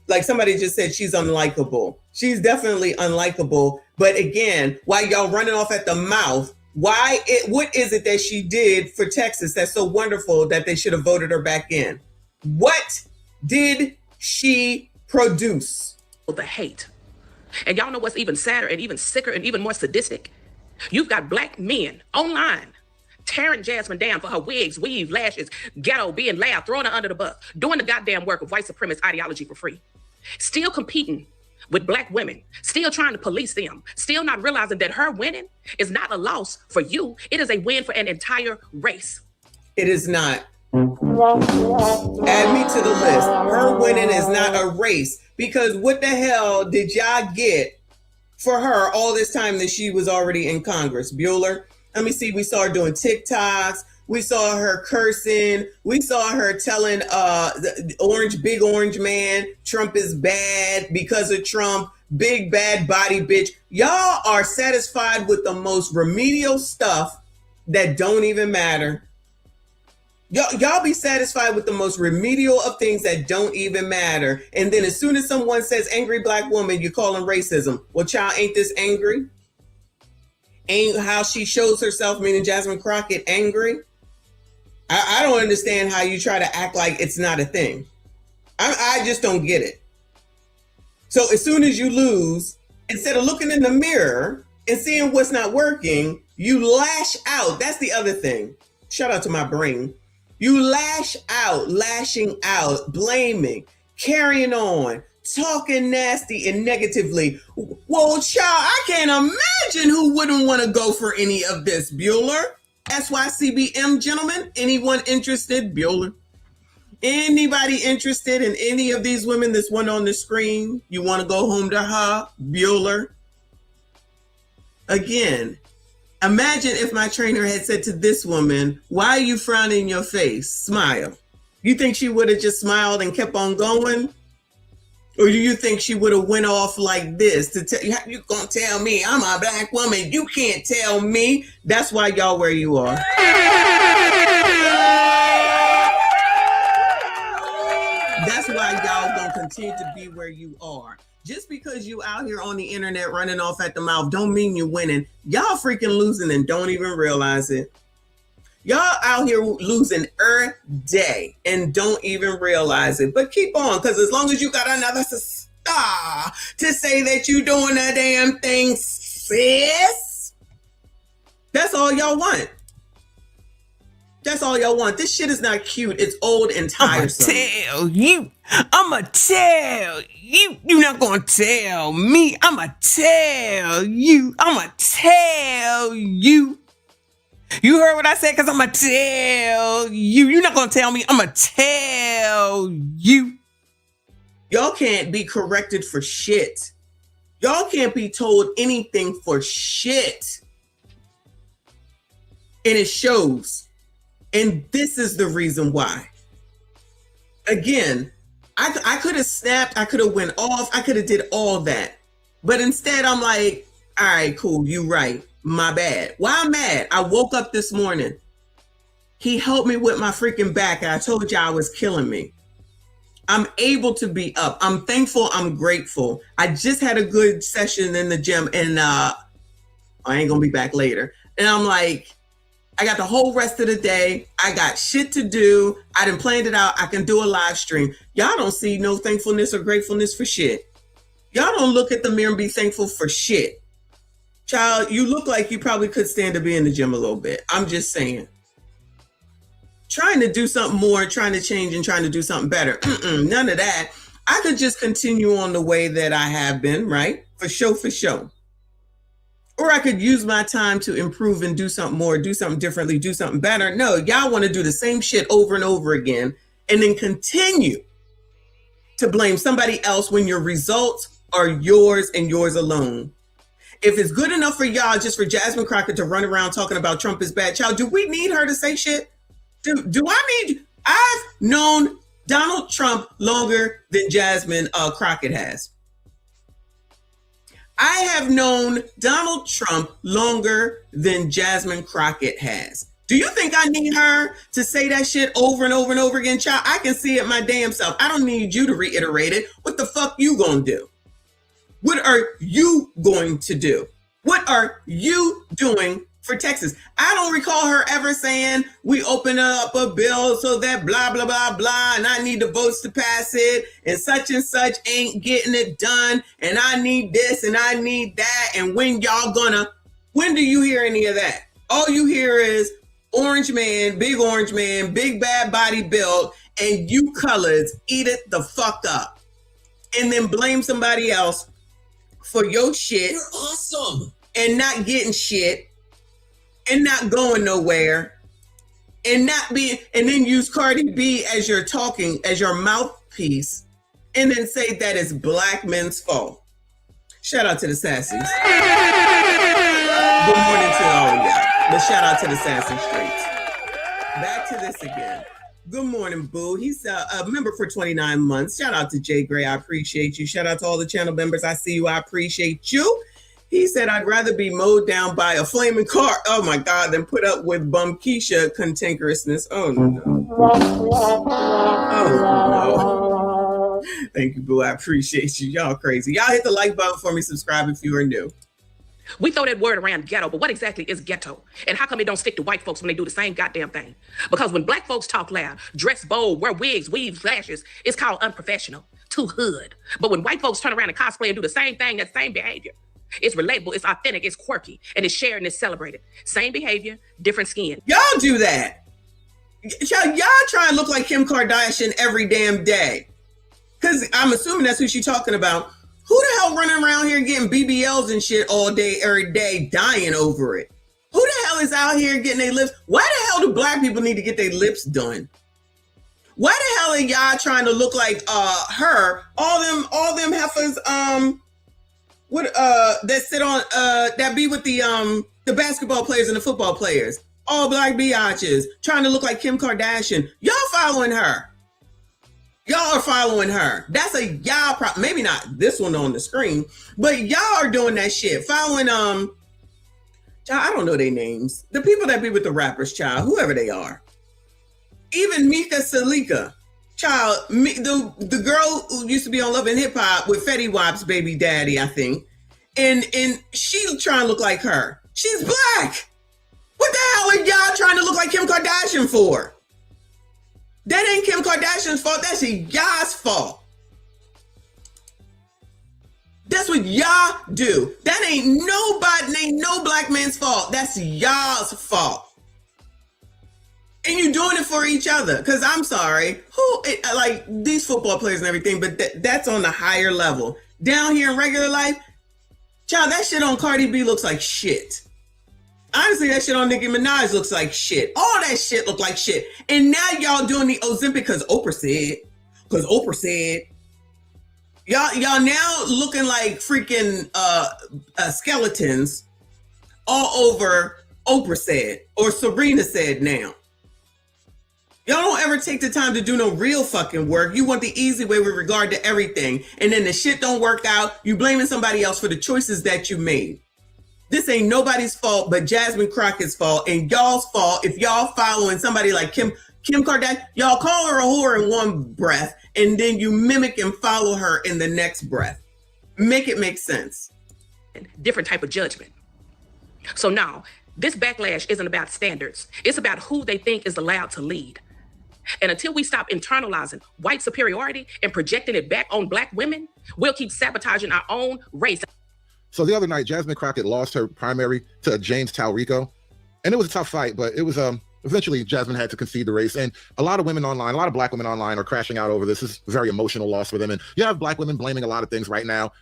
Like somebody just said, she's unlikable. She's definitely unlikable. But again, while y'all running off at the mouth, what is it that she did for Texas that's so wonderful that they should have voted her back in? What did she produce? The hate. And y'all know what's even sadder and even sicker and even more sadistic? You've got black men online tearing Jasmine down for her wigs, weave, lashes, ghetto, being loud, throwing her under the bus, doing the goddamn work of white supremacist ideology for free. Still competing with black women, still trying to police them, still not realizing that her winning is not a loss for you. It is a win for an entire race. It is not. Add me to the list. Her winning is not a race, because what the hell did y'all get for her all this time that she was already in Congress? Bueller, let me see. We saw her doing TikToks. We saw her cursing. We saw her telling the big orange man, Trump is bad because of Trump. Big bad body bitch. Y'all are satisfied with the most remedial stuff that don't even matter. Y'all be satisfied with the most remedial of things that don't even matter. And then as soon as someone says angry black woman, you call them racism. Well, child, ain't this angry? Ain't how she shows herself, meaning Jasmine Crockett, angry? I don't understand how you try to act like it's not a thing. I just don't get it. So as soon as you lose, instead of looking in the mirror and seeing what's not working, you lash out. That's the other thing. Shout out to my brain. You lash out, lashing out, blaming, carrying on, talking nasty and negatively. Well, child, I can't imagine who wouldn't want to go for any of this, Bueller. SYCBM, gentlemen, anyone interested? Bueller. Anybody interested in any of these women that's one on the screen? You want to go home to her? Bueller. Again, imagine if my trainer had said to this woman, why are you frowning your face? Smile. You think she would have just smiled and kept on going? Or do you think she would have went off like this to tell you, you gonna tell me I'm a black woman? You can't tell me. That's why y'all where you are. That's why y'all gonna continue to be where you are. Just because you out here on the internet running off at the mouth don't mean you're winning. Y'all freaking losing and don't even realize it. Y'all out here losing every day and don't even realize it. But keep on, because as long as you got another star to say that you doing a damn thing, sis, that's all y'all want. That's all y'all want. This shit is not cute. It's old and tiresome. I'ma tell you. You're not gonna tell me. I'ma tell you. You heard what I said? Because I'ma tell you. You're not gonna tell me. I'ma tell you. Y'all can't be corrected for shit. Y'all can't be told anything for shit. And it shows. And this is the reason why. Again, I could have snapped, I could have went off, I could have did all that. But instead I'm like, all right, cool, you right, my bad. Why I'm mad? I woke up this morning. He helped me with my freaking back. And I told you I was killing me. I'm able to be up. I'm thankful, I'm grateful. I just had a good session in the gym and I ain't gonna be back later. And I'm like, I got the whole rest of the day. I got shit to do. I done planned it out. I can do a live stream. Y'all don't see no thankfulness or gratefulness for shit. Y'all don't look at the mirror and be thankful for shit. Child, you look like you probably could stand to be in the gym a little bit. I'm just saying. Trying to do something more, trying to change and trying to do something better. None of that. I could just continue on the way that I have been, right? For show. Or I could use my time to improve and do something more, do something differently, do something better. No, y'all want to do the same shit over and over again and then continue to blame somebody else when your results are yours and yours alone. If it's good enough for y'all, just for Jasmine Crockett to run around talking about Trump is bad, child, do we need her to say shit? I've known Donald Trump longer than Jasmine Crockett has. I have known Donald Trump longer than Jasmine Crockett has. Do you think I need her to say that shit over and over and over again, child? I can see it my damn self. I don't need you to reiterate it. What the fuck you gonna do? What are you going to do? What are you doing for Texas? I don't recall her ever saying we open up a bill so that blah, blah, blah, blah, and I need the votes to pass it, and such ain't getting it done, and I need this and I need that, and when do you hear any of that? All you hear is orange man, big bad body build, and you colors eat it the fuck up. And then blame somebody else for your shit. You're awesome. And not getting shit. And not going nowhere. And then use Cardi B as your mouthpiece. And then say that it's black men's fault. Shout out to the Sassies. Good morning to all of y'all. But shout out to the Sassy Streets. Back to this again. Good morning, Boo. He's a member for 29 months. Shout out to Jay Gray. I appreciate you. Shout out to all the channel members. I see you. I appreciate you. He said, I'd rather be mowed down by a flaming car, oh my God, than put up with Bum Keisha cantankerousness. Oh no. Oh no. Thank you, Boo. I appreciate you. Y'all crazy. Y'all hit the like button for me. Subscribe if you are new. We throw that word around ghetto, but what exactly is ghetto? And how come it don't stick to white folks when they do the same goddamn thing? Because when black folks talk loud, dress bold, wear wigs, weave lashes, it's called unprofessional, too hood. But when white folks turn around and cosplay and do the same thing, that same behavior, it's relatable, it's authentic, it's quirky, and it's shared and it's celebrated. Same behavior, different skin. Y'all do that. Y'all try and look like Kim Kardashian every damn day. Because I'm assuming that's who she's talking about. Who the hell running around here getting BBLs and shit all day, every day, dying over it? Who the hell is out here getting their lips? Why the hell do black people need to get their lips done? Why the hell are y'all trying to look like her? All them heifers that sit on that be with the basketball players and the football players. All black biatches trying to look like Kim Kardashian. Y'all following her. Y'all are following her. That's a y'all problem. Maybe not this one on the screen, but y'all are doing that shit. Following I don't know their names. The people that be with the rappers, child, whoever they are. Even Mika Salika, child, the girl who used to be on Love and Hip Hop with Fetty Wap's baby daddy, I think. And she trying to look like her. She's black. What the hell are y'all trying to look like Kim Kardashian for? That ain't Kim Kardashian's fault. That's y'all's fault. That's what y'all do. That ain't no black man's fault. That's y'all's fault. And you're doing it for each other. Because I'm sorry, like these football players and everything, but that's on the higher level. Down here in regular life, child, that shit on Cardi B looks like shit. Honestly, that shit on Nicki Minaj looks like shit. All that shit look like shit. And now y'all doing the Ozempic because Oprah said. Y'all now looking like freaking skeletons all over Oprah said or Serena said now. Y'all don't ever take the time to do no real fucking work. You want the easy way with regard to everything. And then the shit don't work out. You blaming somebody else for the choices that you made. This ain't nobody's fault but Jasmine Crockett's fault and y'all's fault if y'all following somebody like Kim Kardashian. Y'all call her a whore in one breath and then you mimic and follow her in the next breath. Make it make sense. Different type of judgment. So now, this backlash isn't about standards. It's about who they think is allowed to lead. And until we stop internalizing white superiority and projecting it back on black women, we'll keep sabotaging our own race. So the other night, Jasmine Crockett lost her primary to James Talrico. And it was a tough fight, but it was eventually Jasmine had to concede the race. And a lot of women online, a lot of black women online are crashing out over this. It's a very emotional loss for them. And you have black women blaming a lot of things right now.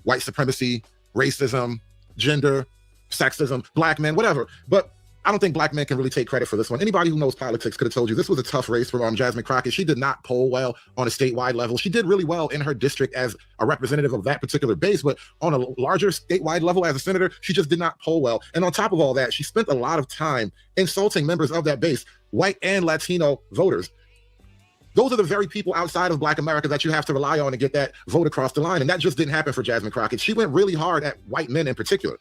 White supremacy, racism, gender, sexism, black men, whatever. But I don't think black men can really take credit for this one. Anybody who knows politics could have told you this was a tough race for Jasmine Crockett. She did not poll well on a statewide level. She did really well in her district as a representative of that particular base, but on a larger statewide level as a senator, she just did not poll well. And on top of all that, she spent a lot of time insulting members of that base, white and Latino voters. Those are the very people outside of Black America that you have to rely on to get that vote across the line. And that just didn't happen for Jasmine Crockett. She went really hard at white men in particular.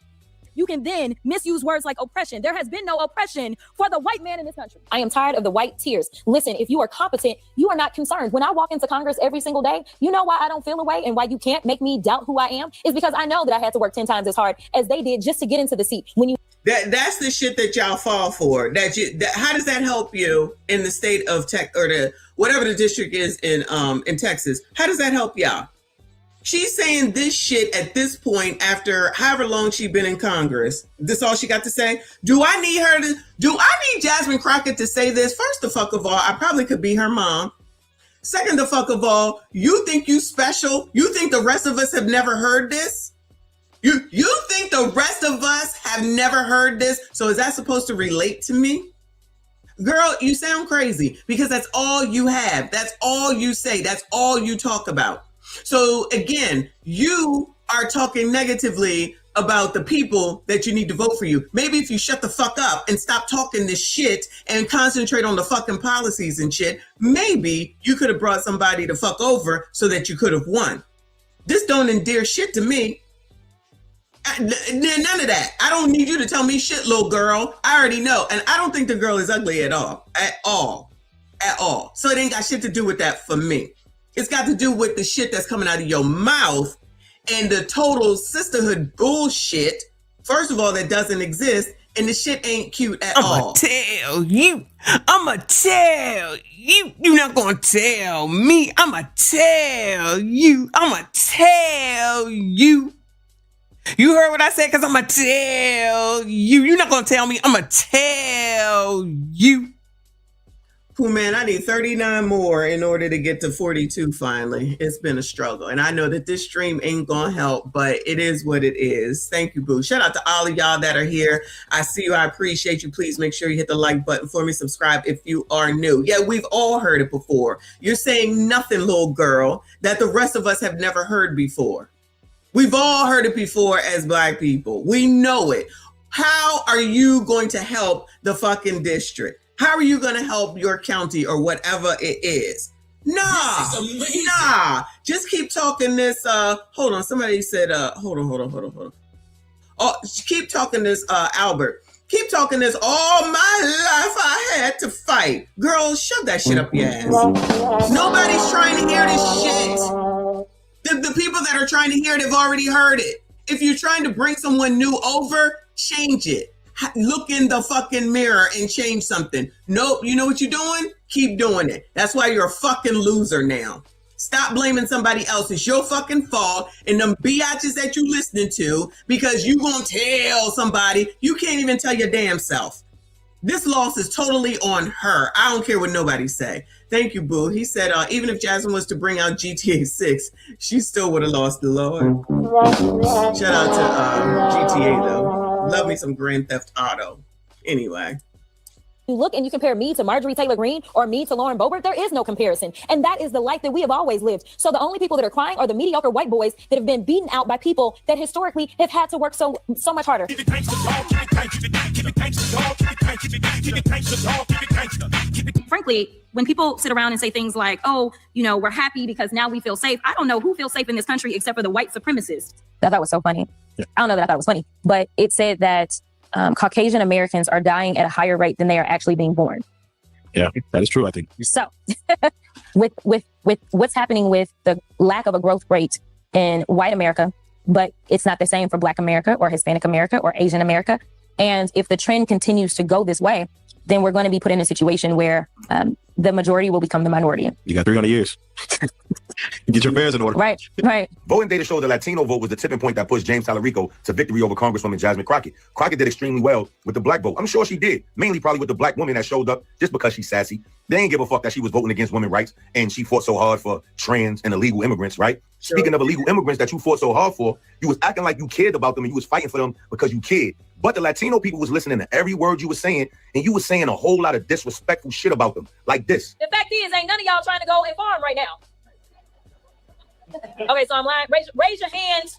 you can then misuse words like oppression. There has been no oppression for the white man in this country. I am tired of the white tears. Listen, if you are competent, you are not concerned. When I walk into Congress every single day, you know why I don't feel away and why you can't make me doubt who I am? Is because I know that I had to work 10 times as hard as they did just to get into the seat. When you That's the shit that y'all fall for. How does that help you in the state of Tech or the whatever the district is in Texas? How does that help y'all? She's saying this shit at this point after however long she's been in Congress. This all she got to say? Do I need Jasmine Crockett to say this? First the fuck of all, I probably could be her mom. Second the fuck of all, you think you special? You think the rest of us have never heard this? You think the rest of us have never heard this? So is that supposed to relate to me? Girl, you sound crazy because that's all you have. That's all you say. That's all you talk about. So again, you are talking negatively about the people that you need to vote for you. Maybe if you shut the fuck up and stop talking this shit and concentrate on the fucking policies and shit, maybe you could have brought somebody to fuck over so that you could have won. This don't endear shit to me. None of that. I don't need you to tell me shit, little girl. I already know. And I don't think the girl is ugly at all. At all. So it ain't got shit to do with that for me. It's got to do with the shit that's coming out of your mouth and the total sisterhood bullshit, first of all, that doesn't exist. And the shit ain't cute at all. I'ma tell you. You're not gonna tell me. I'ma tell you. You heard what I said? Because I'ma tell you. You're not gonna tell me. I'ma tell you. Cool, man, I need 39 more in order to get to 42 finally. It's been a struggle. And I know that this stream ain't gonna help, but it is what it is. Thank you, boo. Shout out to all of y'all that are here. I see you. I appreciate you. Please make sure you hit the like button for me. Subscribe if you are new. Yeah, we've all heard it before. You're saying nothing, little girl, that the rest of us have never heard before. We've all heard it before as Black people. We know it. How are you going to help the fucking district? How are you going to help your county or whatever it is? Nah. Just keep talking this. Hold on. Somebody said, hold on. Oh, keep talking this, Albert. Keep talking this. All my life I had to fight. Girl, shove that shit up your ass. Nobody's trying to hear this shit. The people that are trying to hear it have already heard it. If you're trying to bring someone new over, change it. Look in the fucking mirror and change something. Nope, you know what you're doing? Keep doing it. That's why you're a fucking loser now. Stop blaming somebody else. It's your fucking fault and them biatches that you listening to because you gonna tell somebody. You can't even tell your damn self. This loss is totally on her. I don't care what nobody say. Thank you, boo. He said, even if Jasmine was to bring out GTA 6, she still would have lost the Lord. Shout out to GTA, though. Love me some Grand Theft Auto. Anyway. You look and you compare me to Marjorie Taylor Greene or me to Lauren Boebert, there is no comparison. And that is the life that we have always lived. So the only people that are crying are the mediocre white boys that have been beaten out by people that historically have had to work so much harder. Frankly, when people sit around and say things like, oh, you know, we're happy because now we feel safe. I don't know who feels safe in this country except for the white supremacists. I thought it was so funny. I don't know that I thought it was funny, but it said that Caucasian Americans are dying at a higher rate than they are actually being born. Yeah, that is true, I think. So with what's happening with the lack of a growth rate in white America, but it's not the same for Black America or Hispanic America or Asian America. And if the trend continues to go this way, then we're going to be put in a situation where the majority will become the minority. You got 300 years. Get your affairs in order. Right. Voting data showed the Latino vote was the tipping point that pushed James Talarico to victory over Congresswoman Jasmine Crockett. Crockett did extremely well with the Black vote. I'm sure she did, mainly probably with the Black woman that showed up just because she's sassy. They ain't give a fuck that she was voting against women's rights and she fought so hard for trans and illegal immigrants, right? Sure. Speaking of illegal immigrants that you fought so hard for, you was acting like you cared about them and you was fighting for them because you cared. But the Latino people was listening to every word you were saying, and you was saying a whole lot of disrespectful shit about them, like this. The fact is, ain't none of y'all trying to go and farm right now. Okay, so I'm lying. Raise your hands.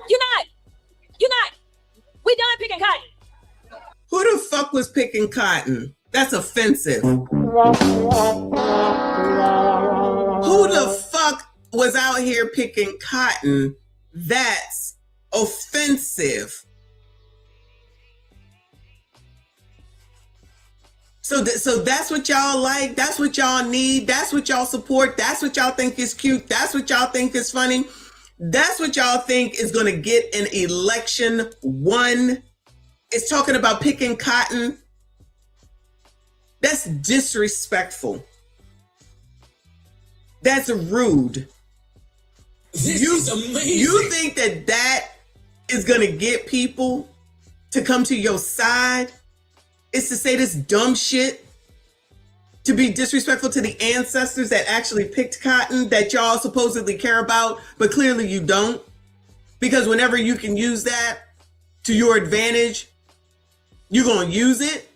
You're not. We done picking cotton. Who the fuck was picking cotton? That's offensive. Who the fuck was out here picking cotton That's offensive. So that's what y'all like. That's what y'all need. That's what y'all support. That's what y'all think is cute. That's what y'all think is funny. That's what y'all think is going to get an election won. It's talking about picking cotton. That's disrespectful. That's rude. This is amazing. You think that is going to get people to come to your side? It's to say this dumb shit, to be disrespectful to the ancestors that actually picked cotton that y'all supposedly care about, but clearly you don't. Because whenever you can use that to your advantage, you're going to use it.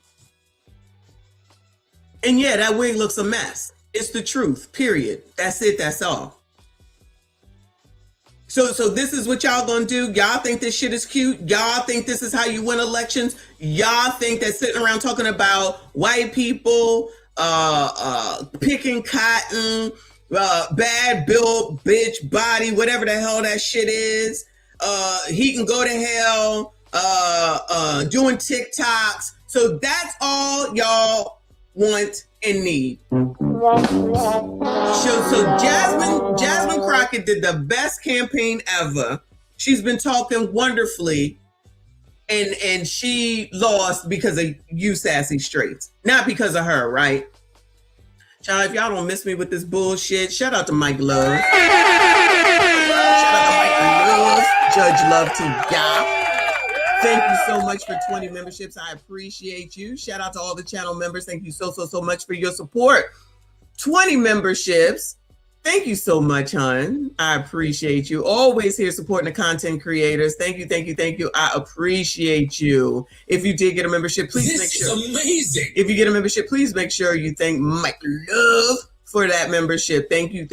And yeah, that wig looks a mess. It's the truth, period. That's it, that's all. So this is what y'all gonna do? Y'all think this shit is cute? Y'all think this is how you win elections? Y'all think that sitting around talking about white people picking cotton, bad built bitch body, whatever the hell that shit is, he can go to hell, doing TikToks. So that's all y'all want and need. So Jasmine Crockett did the best campaign ever. She's been talking wonderfully, and she lost because of you sassy straights, not because of her, right? Child, if y'all don't miss me with this bullshit, shout out to Mike Love. Shout out to Mike Love, Judge Love to y'all. Thank you so much for 20 memberships. I appreciate you. Shout out to all the channel members. Thank you so much for your support. 20 memberships. Thank you so much, hon. I appreciate you. Always here supporting the content creators. Thank you. I appreciate you. If you did get a membership, please make sure. This is amazing. If you get a membership, please make sure you thank Mike Love for that membership. Thank you.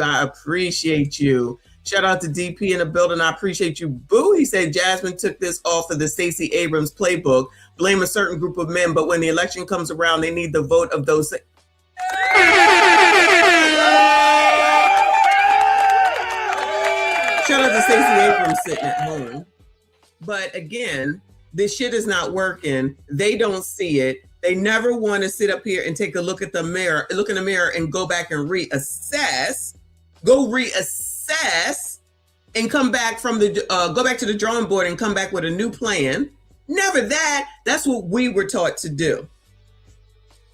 I appreciate you. Shout out to DP in the building. I appreciate you, boo. He said Jasmine took this off of the Stacey Abrams playbook. Blame a certain group of men, but when the election comes around, they need the vote of those. Shout out to Stacey Abrams sitting at home. But again, this shit is not working. They don't see it. They never want to sit up here and take a look in the mirror and go back and reassess. And come back from go back to the drawing board and come back with a new plan. Never that. That's what we were taught to do.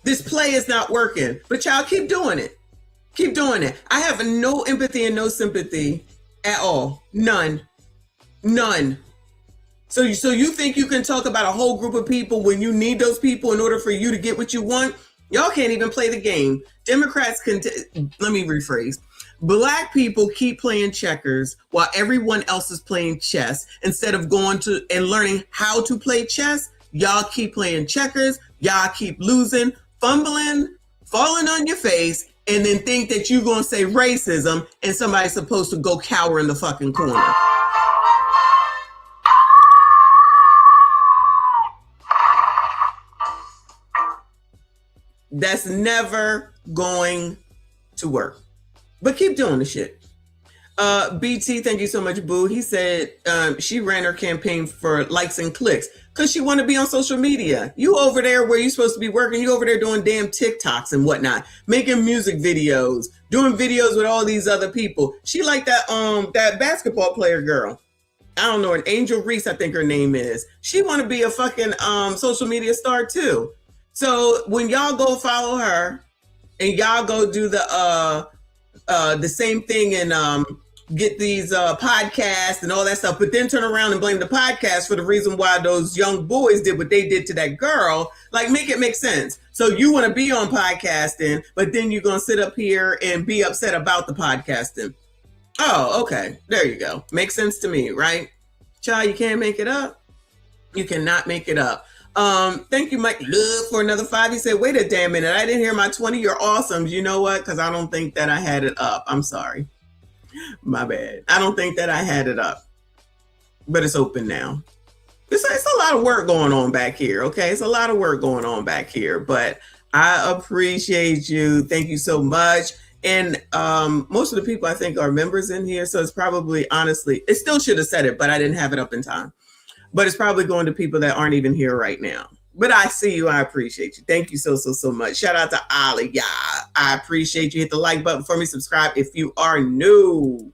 This play is not working, but y'all keep doing it. Keep doing it. I have no empathy and no sympathy at all. None. So you think you can talk about a whole group of people when you need those people in order for you to get what you want? Y'all can't even play the game. Democrats let me rephrase. Black people keep playing checkers while everyone else is playing chess. Instead of going to and learning how to play chess, y'all keep playing checkers. Y'all keep losing, fumbling, falling on your face, and then think that you're going to say racism and somebody's supposed to go cower in the fucking corner. That's never going to work. But keep doing the shit. BT, thank you so much, boo. He said she ran her campaign for likes and clicks because she want to be on social media. You over there where you're supposed to be working, you over there doing damn TikToks and whatnot, making music videos, doing videos with all these other people. She like that basketball player girl. I don't know, an Angel Reese, I think her name is. She want to be a fucking social media star too. So when y'all go follow her and y'all go do the same thing and get these podcasts and all that stuff, but then turn around and blame the podcast for the reason why those young boys did what they did to that girl, like make it make sense. So you want to be on podcasting, but then you're going to sit up here and be upset about the podcasting. Oh, okay. There you go. Makes sense to me, right? Child, you can't make it up. You cannot make it up. Thank you, Mike Love, for another 5. He said, wait a damn minute. I didn't hear my 20. You're awesome. You know what? Because I don't think that I had it up. I'm sorry. My bad. I don't think that I had it up. But it's open now. It's a lot of work going on back here. Okay. It's a lot of work going on back here. But I appreciate you. Thank you so much. And most of the people I think are members in here. So it's probably, honestly, it still should have said it, but I didn't have it up in time. But it's probably going to people that aren't even here right now. But I see you. I appreciate you. Thank you so much. Shout out to Ali. Yeah, I appreciate you. Hit the like button for me. Subscribe if you are new.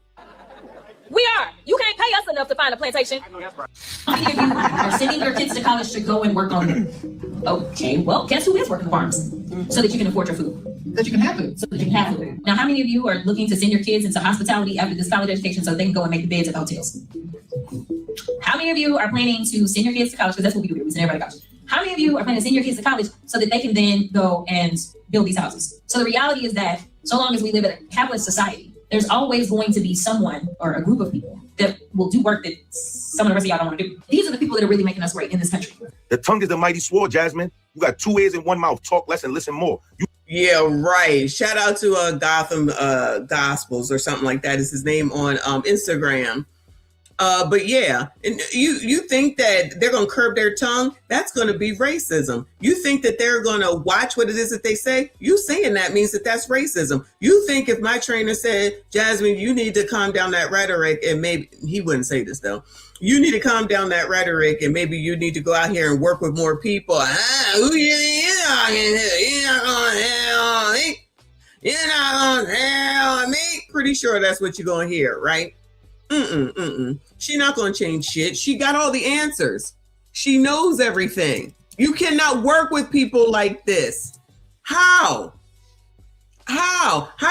We are. You can't pay us enough to find a plantation. How many of you are sending your kids to college to go and work on them? Okay, well, guess who is working farms? So that you can afford your food. That you can have food. So that you can have food. Now, how many of you are looking to send your kids into hospitality after this college education so they can go and make the beds at hotels? How many of you are planning to send your kids to college? Because that's what we do here. We send everybody to college. How many of you are planning to send your kids to college so that they can then go and build these houses? So the reality is that so long as we live in a capitalist society, there's always going to be someone or a group of people that will do work that some of the rest of y'all don't want to do. These are the people that are really making us great in this country. The tongue is the mighty sword, Jasmine. You got 2 ears and 1 mouth. Talk less and listen more. Yeah, right. Shout out to Gotham Gospels or something like that is his name on Instagram. But yeah, and you think that they're going to curb their tongue? That's going to be racism. You think that they're going to watch what it is that they say? You saying that means that that's racism. You think if my trainer said, Jasmine, you need to calm down that rhetoric, and maybe he wouldn't say this though. You need to calm down that rhetoric, and maybe you need to go out here and work with more people. You're not gonna tell me. Pretty sure that's what you're gonna hear, right? She not gonna change shit. She got all the answers. She knows everything. You cannot work with people like this. How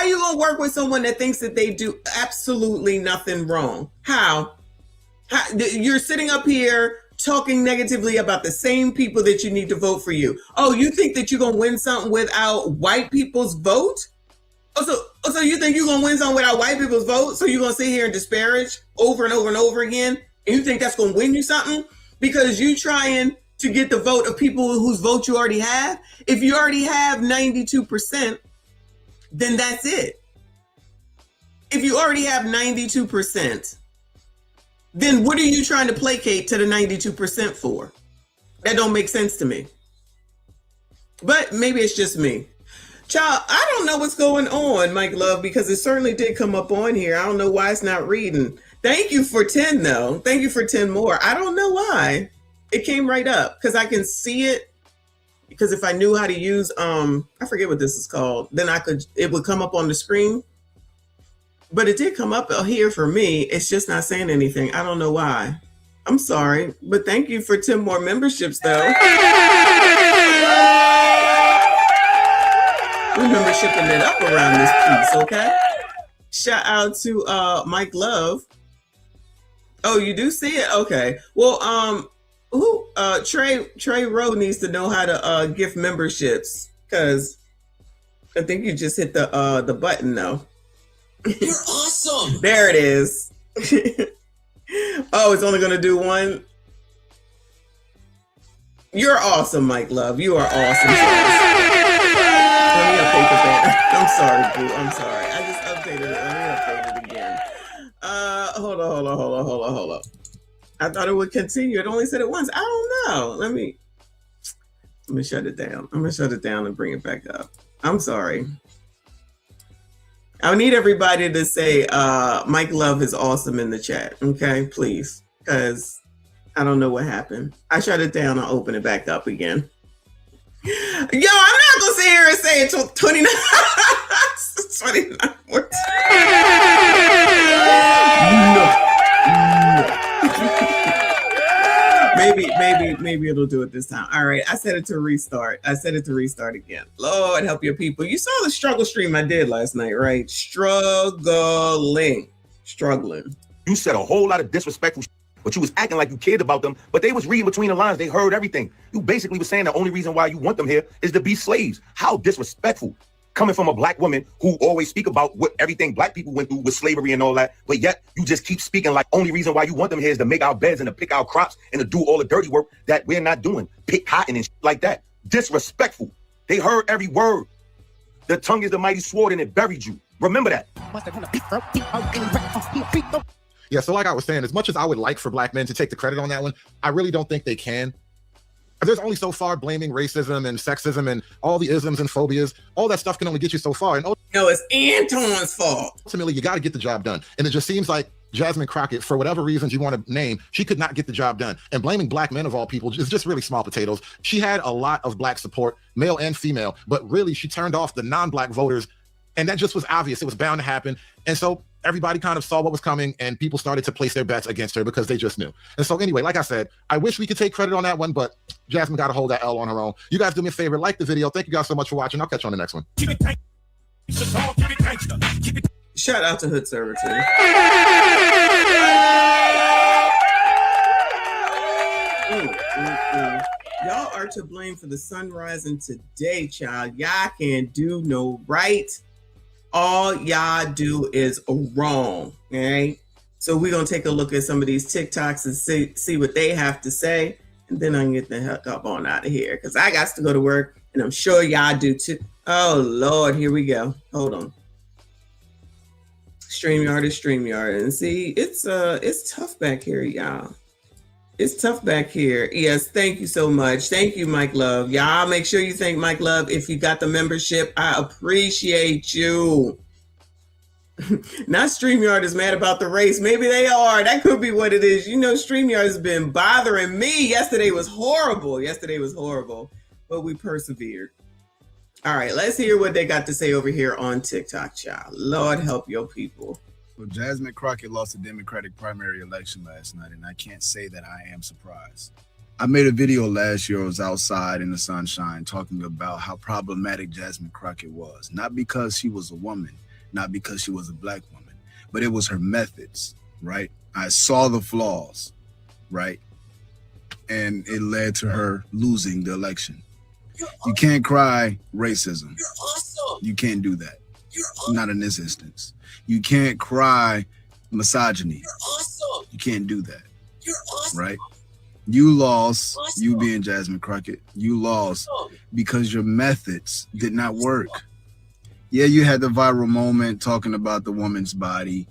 you gonna work with someone that thinks that they do absolutely nothing wrong? How you're sitting up here talking negatively about the same people that you need to vote for you? Oh, you think that you're gonna win something without white people's vote? So you think you're gonna win something without white people's vote? So you're gonna sit here and disparage over and over and over again, and you think that's gonna win you something? Because you trying to get the vote of people whose vote you already have. If you already have 92%, then that's it. If you already have 92%, then what are you trying to placate to the 92% for? That don't make sense to me. But maybe it's just me. Child, I don't know what's going on, Mike Love, because it certainly did come up on here. I don't know why it's not reading. Thank you for 10, though. Thank you for 10 more. I don't know why. It came right up because I can see it. Because if I knew how to use, I forget what this is called, then it would come up on the screen. But it did come up here for me. It's just not saying anything. I don't know why. I'm sorry. But thank you for 10 more memberships, though. We're membershiping it up around this piece, okay? Shout out to Mike Love. Oh, you do see it? Okay. Well, Trey Rowe needs to know how to gift memberships, because I think you just hit the button though. You're awesome. There it is. Oh, it's only gonna do one. You're awesome, Mike Love. You are awesome. Let me update the band. I'm sorry, boo. I'm sorry. I just updated it. Let me update it again. Hold on. I thought it would continue. It only said it once. I don't know. Let me shut it down. I'm gonna shut it down and bring it back up. I'm sorry. I need everybody to say Mike Love is awesome in the chat. Okay, please. Because I don't know what happened. I shut it down. I'll open it back up again. Yo, I'm not gonna sit here and say it 29 more times. Maybe it'll do it this time. All right, I set it to restart. Again. Lord help your people. You saw the struggle stream I did last night, right? Struggling. You said a whole lot of disrespectful shit, but you was acting like you cared about them, but they was reading between the lines. They heard everything. You basically was saying the only reason why you want them here is to be slaves. How disrespectful. Coming from a black woman who always speak about what everything black people went through with slavery and all that, but yet you just keep speaking like only reason why you want them here is to make our beds and to pick our crops and to do all the dirty work that we're not doing. Pick cotton and shit like that. Disrespectful. They heard every word. The tongue is the mighty sword and it buried you. Remember that. Yeah, so like I was saying, as much as I would like for black men to take the credit on that one, I really don't think they can. There's only so far blaming racism and sexism and all the isms and phobias. All that stuff can only get you so far. And No, it's Antoine's fault. Ultimately, you got to get the job done. And it just seems like Jasmine Crockett, for whatever reasons you want to name, she could not get the job done. And blaming black men of all people is just really small potatoes. She had a lot of black support, male and female, but really she turned off the non-black voters. And that just was obvious. It was bound to happen. And so everybody kind of saw what was coming and people started to place their bets against her because they just knew. And so anyway, like I said, I wish we could take credit on that one, but Jasmine got to hold that L on her own. You guys do me a favor, like the video. Thank you guys so much for watching. I'll catch you on the next one. Shout out to Hood Servitude. Y'all are to blame for the sun rising today, child. Y'all can't do no right. All y'all do is wrong. All right. So we're gonna take a look at some of these TikToks and see what they have to say, and then I can get the heck up on out of here because I got to go to work, and I'm sure y'all do too. Oh Lord, here we go. Hold on. StreamYard is StreamYard, and see, it's tough back here, y'all. It's tough back here. Yes, thank you so much. Thank you, Mike Love. Y'all make sure you thank Mike Love if you got the membership. I appreciate you. Not StreamYard is mad about the race. Maybe they are. That could be what it is. You know, StreamYard has been bothering me. Yesterday was horrible. But we persevered. All right, let's hear what they got to say over here on TikTok, child. Lord help your people. Well, Jasmine Crockett lost the Democratic primary election last night, and I can't say that I am surprised. I made a video last year. I was outside in the sunshine talking about how problematic Jasmine Crockett was. Not because she was a woman, not because she was a black woman, but it was her methods, right? I saw the flaws, right? And it led to her losing the election. You can't cry racism. You can't do that. Not in this instance. You can't cry misogyny. You can't do that. Right? You lost, you being Jasmine Crockett, you lost because your methods did not work. Yeah, you had the viral moment talking about the woman's body.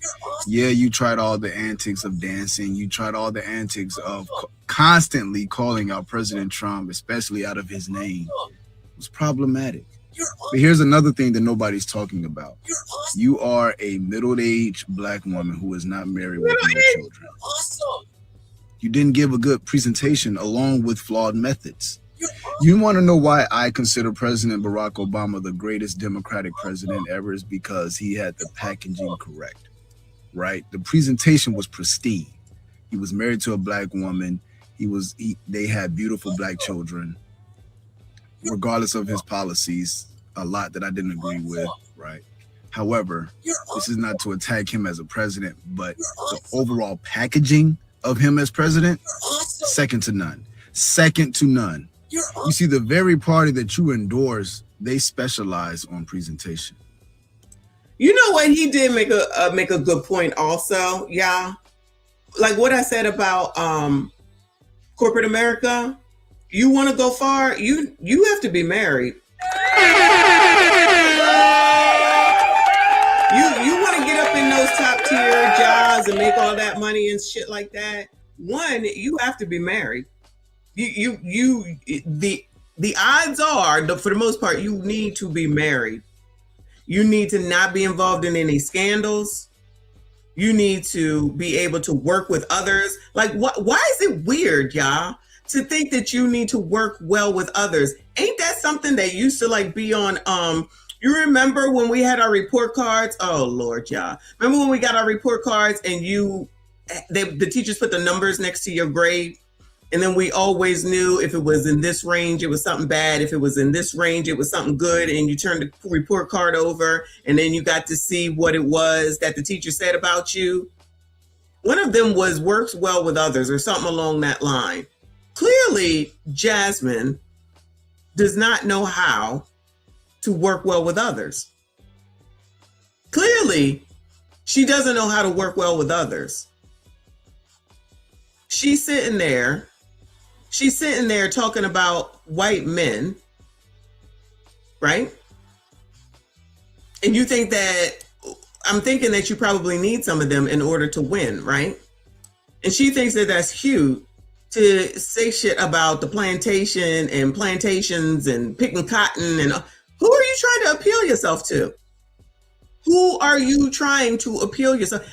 Yeah, you tried all the antics of dancing. You tried all the antics of constantly calling out President Trump, especially out of his name. It was problematic. But here's another thing that nobody's talking about. You are a middle-aged black woman who is not married with no children. You didn't give a good presentation along with flawed methods. You want to know why I consider President Barack Obama the greatest Democratic president ever? Is because he had the packaging correct, right? The presentation was pristine. He was married to a black woman. They had beautiful black children. Regardless of his policies, a lot that I didn't agree with, right? However, this is not to attack him as a president, but the overall packaging of him as president, second to none. Second to none. You see, the very party that you endorse, they specialize on presentation. You know what? He did make a good point also, yeah. Like what I said about corporate America. You want to go far, you have to be married. You want to get up in those top tier jobs and make all that money and shit like that. One, you have to be married. The odds are, for the most part, you need to be married. You need to not be involved in any scandals. You need to be able to work with others. Like, why is it weird, y'all, to think that you need to work well with others? Ain't that something that used to like be on, you remember when we had our report cards? Oh Lord, y'all. Remember when we got our report cards and the teachers put the numbers next to your grade? And then we always knew if it was in this range, it was something bad. If it was in this range, it was something good. And you turned the report card over and then you got to see what it was that the teacher said about you. One of them was works well with others or something along that line. Clearly, Jasmine does not know how to work well with others. Clearly, she doesn't know how to work well with others. She's sitting there talking about white men, right? And you think that, I'm thinking that you probably need some of them in order to win, right? And she thinks that that's cute to say shit about the plantation and plantations and picking cotton and who are you trying to appeal yourself to? Who are you trying to appeal yourself?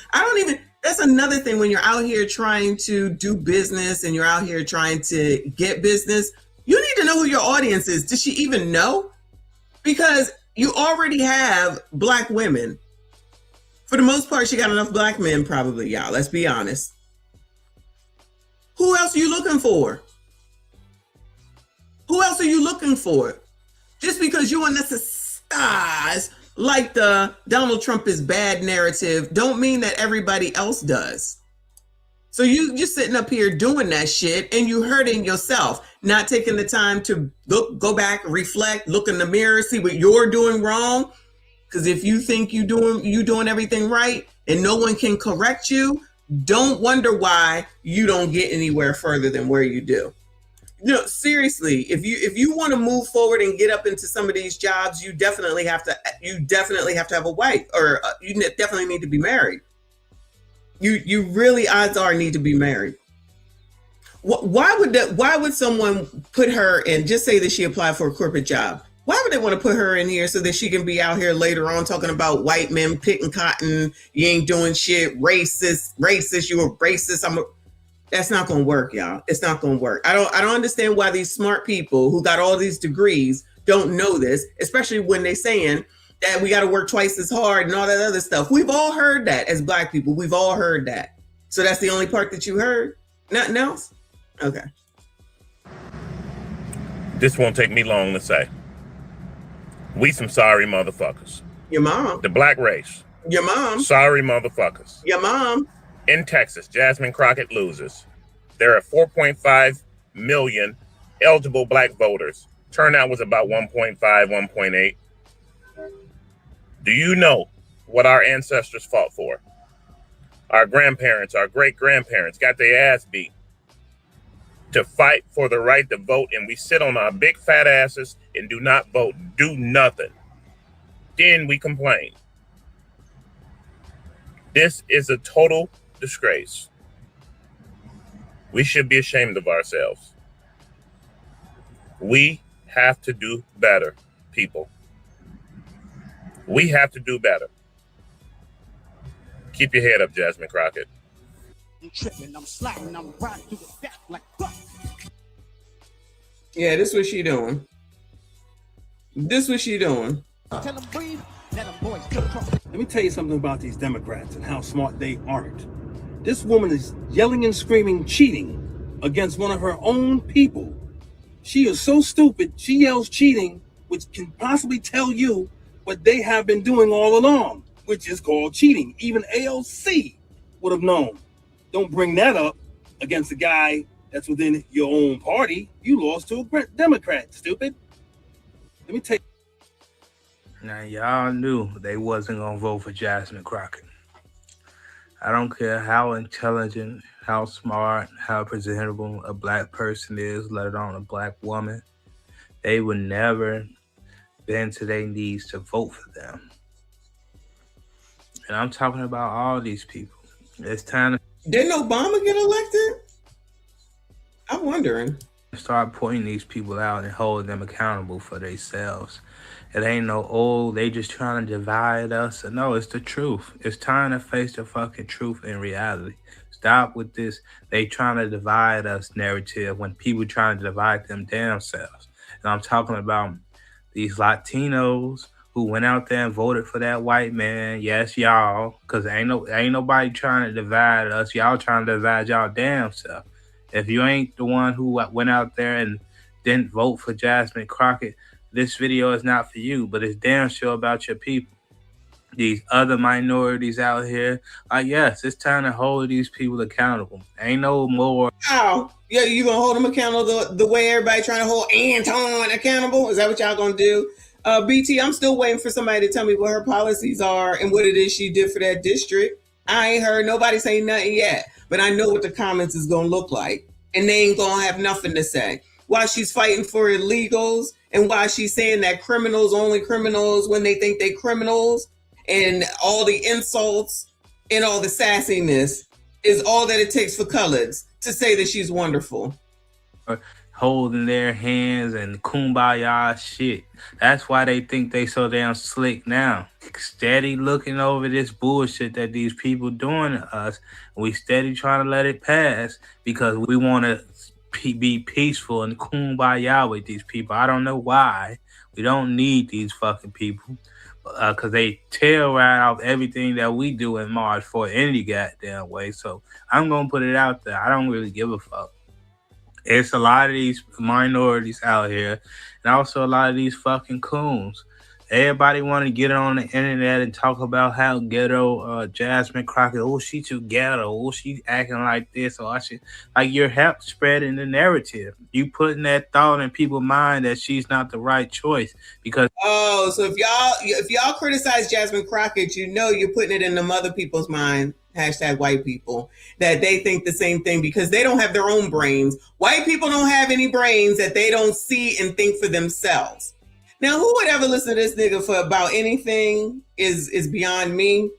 That's another thing when you're out here trying to do business and you're out here trying to get business, you need to know who your audience is. Does she even know? Because you already have Black women. For the most part, she got enough Black men probably, y'all. Let's be honest. Who else are you looking for? Who else are you looking for? Just because you want to stars like the Donald Trump is bad narrative don't mean that everybody else does. So you just sitting up here doing that shit and you hurting yourself, not taking the time to go back, reflect, look in the mirror, see what you're doing wrong. Because if you think you doing everything right and no one can correct you, don't wonder why you don't get anywhere further than where you do. No, seriously, if you want to move forward and get up into some of these jobs, you definitely have to have a wife, or you definitely need to be married. You really, odds are, need to be married. Why would someone put her in, just say that she applied for a corporate job? Why would they want to put her in here so that she can be out here later on talking about white men picking cotton, you ain't doing shit, racist, you a racist, that's not going to work, y'all. It's not going to work. I don't understand why these smart people who got all these degrees don't know this, especially when they're saying that we got to work twice as hard and all that other stuff. We've all heard that as Black people. We've all heard that. So that's the only part that you heard? Nothing else? Okay. This won't take me long to say. We some sorry motherfuckers. Your mom. The Black race. Your mom. Sorry motherfuckers. Your mom. In Texas, Jasmine Crockett loses. There are 4.5 million eligible Black voters. Turnout was about 1.5, 1.8. Do you know what our ancestors fought for? Our grandparents, our great-grandparents got their ass beat to fight for the right to vote, and we sit on our big fat asses and do not vote, do nothing. Then we complain. This is a total disgrace. We should be ashamed of ourselves. We have to do better, people. We have to do better. Keep your head up, Jasmine Crockett. I'm tripping, I'm sliding, I'm riding through the back like fuck. Yeah, this what she doing. This what she doing. Tell them breathe, let them boys get across. Let me tell you something about these Democrats and how smart they aren't. This woman is yelling and screaming, cheating against one of her own people. She is so stupid, she yells cheating, which can possibly tell you what they have been doing all along, which is called cheating. Even AOC would have known. Don't bring that up against a guy that's within your own party. You lost to a Democrat, stupid. Let me tell you. Now, y'all knew they wasn't going to vote for Jasmine Crockett. I don't care how intelligent, how smart, how presentable a Black person is, let alone a Black woman. They would never bend to their knees to vote for them. And I'm talking about all these people. It's time to... Didn't Obama get elected? I'm wondering. Start pointing these people out and holding them accountable for themselves. It ain't no, they just trying to divide us. No, it's the truth. It's time to face the fucking truth and reality. Stop with this, they trying to divide us narrative when people trying to divide them damn selves. And I'm talking about these Latinos who went out there and voted for that white man. Yes, y'all, because ain't nobody trying to divide us. Y'all trying to divide y'all damn self. If you ain't the one who went out there and didn't vote for Jasmine Crockett, this video is not for you, but it's damn sure about your people. These other minorities out here, yes, it's time to hold these people accountable. Ain't no more. Oh, yeah, you gonna hold them accountable the way everybody trying to hold Anton accountable? Is that what y'all gonna do? BT, I'm still waiting for somebody to tell me what her policies are and what it is she did for that district. I ain't heard nobody say nothing yet, but I know what the comments is gonna look like, and they ain't gonna have nothing to say. Why she's fighting for illegals and why she's saying that criminals only criminals when they think they criminals, and all the insults and all the sassiness is all that it takes for coloreds to say that she's wonderful. holding their hands and kumbaya shit. That's why they think they so damn slick now. Steady looking over this bullshit that these people doing to us. We steady trying to let it pass because we want to be peaceful and kumbaya with these people. I don't know why. We don't need these fucking people because they tail right off everything that we do in March for any goddamn way. So I'm going to put it out there. I don't really give a fuck. It's a lot of these minorities out here and also a lot of these fucking coons. Everybody want to get on the internet and talk about how ghetto Jasmine Crockett, oh, she too ghetto, oh, she acting like this, or she, like you're help spreading the narrative. You putting that thought in people's mind that she's not the right choice because so if y'all criticize Jasmine Crockett, you know you're putting it in them other people's mind. Hashtag white people, that they think the same thing because they don't have their own brains. White people don't have any brains that they don't see and think for themselves. Now, who would ever listen to this nigga for about anything is beyond me.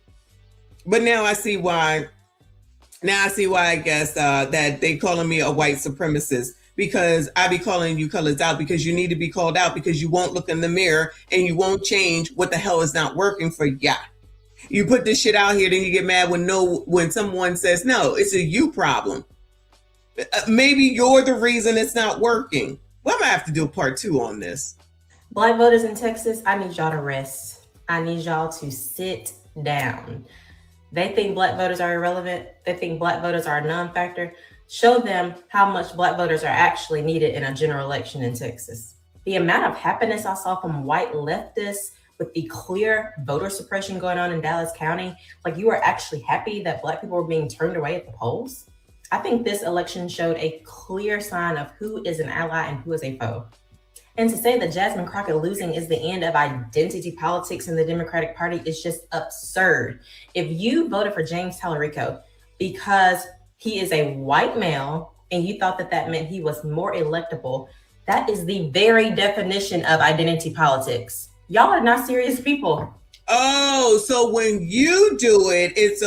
But now I see why. Now I see why, I guess, that they calling me a white supremacist, because I be calling you colors out because you need to be called out because you won't look in the mirror and you won't change what the hell is not working for ya. You put this shit out here, then you get mad when someone says, no, it's a you problem. Maybe you're the reason it's not working. Well, I'm gonna have to do a part 2 on this. Black voters in Texas, I need y'all to rest. I need y'all to sit down. They think black voters are irrelevant. They think black voters are a non-factor. Show them how much black voters are actually needed in a general election in Texas. The amount of happiness I saw from white leftists with the clear voter suppression going on in Dallas County, like you are actually happy that black people were being turned away at the polls. I think this election showed a clear sign of who is an ally and who is a foe. And to say that Jasmine Crockett losing is the end of identity politics in the Democratic Party is just absurd. If you voted for James Tallarico because he is a white male and you thought that that meant he was more electable, that is the very definition of identity politics. Y'all are not serious people. Oh, so when you do it, it's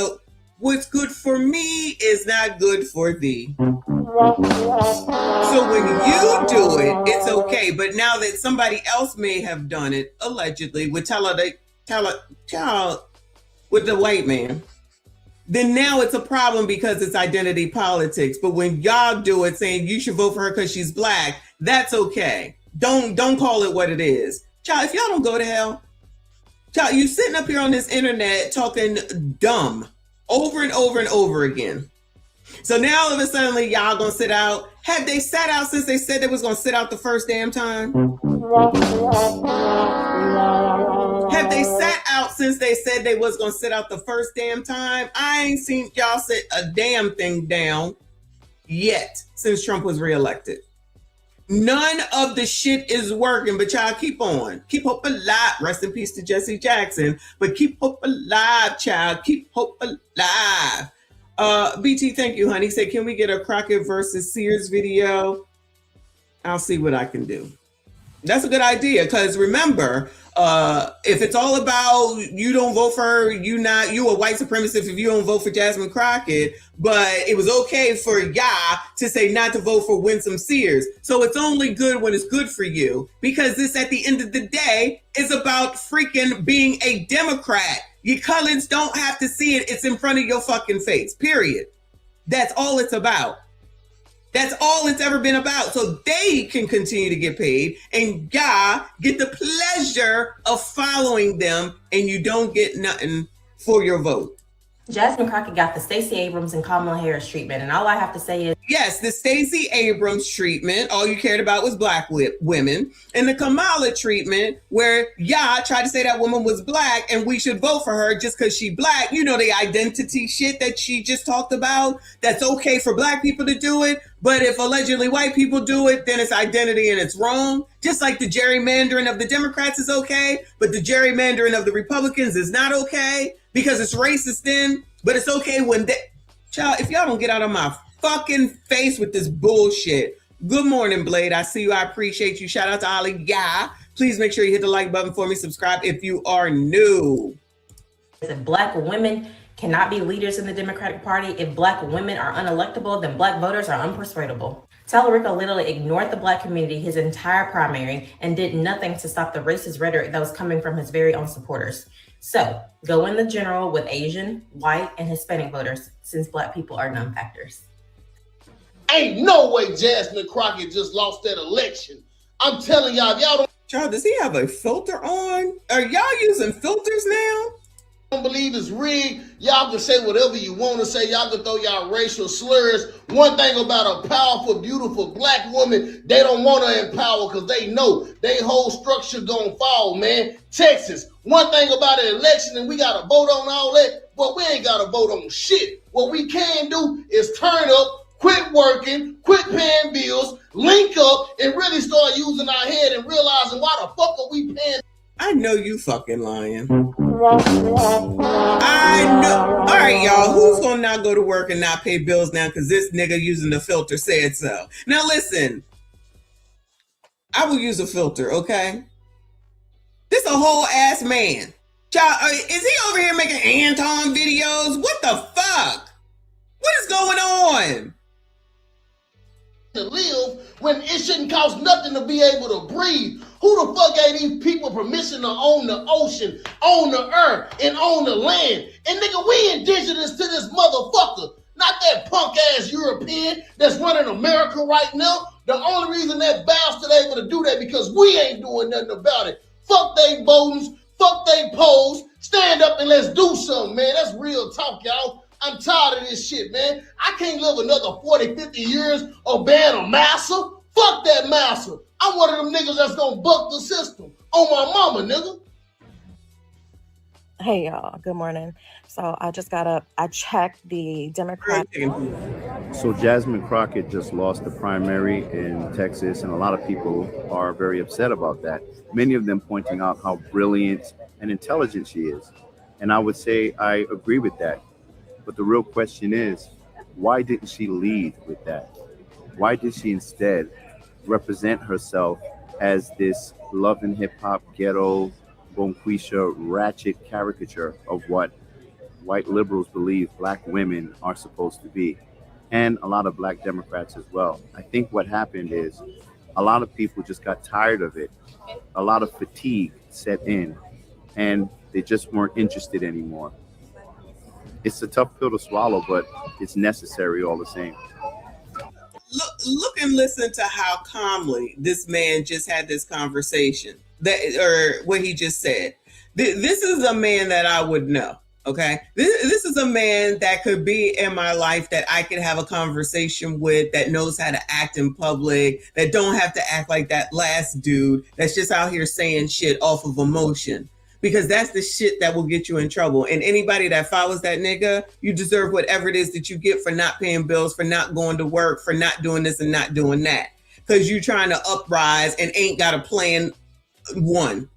what's good for me is not good for thee. So when you do it, it's okay. But now that somebody else may have done it, allegedly, with with the white man, then now it's a problem because it's identity politics. But when y'all do it saying you should vote for her because she's black, that's okay. Don't call it what it is. Child, if y'all don't go to hell, child, you sitting up here on this internet talking dumb over and over and over again. So now all of a sudden y'all gonna sit out. Have they sat out since they said they was gonna sit out the first damn time? Have they sat out since they said they was gonna sit out the first damn time? I ain't seen y'all sit a damn thing down yet since Trump was reelected. None of the shit is working, but y'all keep on. Keep hope alive. Rest in peace to Jesse Jackson. But keep hope alive, child. Keep hope alive. BT, thank you, honey. Say, can we get a Crockett versus Sears video? I'll see what I can do. That's a good idea, because remember, if it's all about you don't vote for her, you a white supremacist if you don't vote for Jasmine Crockett, but it was okay for y'all to say not to vote for Winsome Sears. So it's only good when it's good for you, because this at the end of the day is about freaking being a Democrat. Your colors don't have to see it. It's in front of your fucking face, period. That's all it's about. That's all it's ever been about. So they can continue to get paid and y'all get the pleasure of following them, and you don't get nothing for your vote. Jasmine Crockett got the Stacey Abrams and Kamala Harris treatment. And all I have to say is, yes, the Stacey Abrams treatment, all you cared about was black women. And the Kamala treatment, where y'all tried to say that woman was black and we should vote for her just because she black. You know, the identity shit that she just talked about. That's okay for black people to do it. But if allegedly white people do it, then it's identity and it's wrong. Just like the gerrymandering of the Democrats is okay, but the gerrymandering of the Republicans is not okay because it's racist then. But it's okay when they... Child, if y'all don't get out of my fucking face with this bullshit. Good morning, Blade. I see you. I appreciate you. Shout out to Ollie. Yeah. Please make sure you hit the like button for me. Subscribe if you are new. Black women cannot be leaders in the Democratic Party. If Black women are unelectable, then Black voters are unpersuadable. Tallarico literally ignored the Black community his entire primary and did nothing to stop the racist rhetoric that was coming from his very own supporters. So go in the general with Asian, white, and Hispanic voters, since Black people are non-factors. Ain't no way Jasmine Crockett just lost that election. I'm telling y'all, if y'all don't. Child, does he have a filter on? Are y'all using filters now? Don't believe it's rigged, y'all can say whatever you want to say. Y'all can throw y'all racial slurs. One thing about a powerful, beautiful Black woman, they don't want to empower because they know their whole structure gonna fall, man. Texas, one thing about an election, and we got to vote on all that, but we ain't got to vote on shit. What we can do is turn up, quit working, quit paying bills, link up, and really start using our head and realizing why the fuck are we paying. I know you fucking lying. I know. All right, y'all. Who's gonna not go to work and not pay bills now because this nigga using the filter said so? Now listen, I will use a filter, okay? This a whole ass man. Child, is he over here making Anton videos? What the fuck? What is going on? To live when it shouldn't cost nothing to be able to breathe. Who the fuck gave these people permission to own the ocean, own the earth, and own the land? And nigga, we indigenous to this motherfucker. Not that punk ass European that's running America right now. The only reason that bastard able to do that because we ain't doing nothing about it. Fuck they voters, fuck they polls. Stand up and let's do something, man. That's real talk, y'all. I'm tired of this shit, man. I can't live another 40, 50 years obeying a massa. Fuck that massa. I'm one of them niggas that's gonna buck the system. On my mama, nigga. Hey, y'all. Good morning. So I just got up. I checked the Democrat. So Jasmine Crockett just lost the primary in Texas, and a lot of people are very upset about that. Many of them pointing out how brilliant and intelligent she is. And I would say I agree with that. But the real question is, why didn't she lead with that? Why did she instead represent herself as this love and hip hop ghetto, bonquisha, ratchet caricature of what white liberals believe Black women are supposed to be, and a lot of Black Democrats as well? I think what happened is a lot of people just got tired of it. A lot of fatigue set in, and they just weren't interested anymore. It's a tough pill to swallow, but it's necessary all the same. Look and listen to how calmly this man just had this conversation, or what he just said. This is a man that I would know, okay? This is a man that could be in my life that I could have a conversation with, that knows how to act in public, that don't have to act like that last dude that's just out here saying shit off of emotion. Because that's the shit that will get you in trouble. And anybody that follows that nigga, you deserve whatever it is that you get for not paying bills, for not going to work, for not doing this and not doing that. Because you're trying to uprise and ain't got a plan one.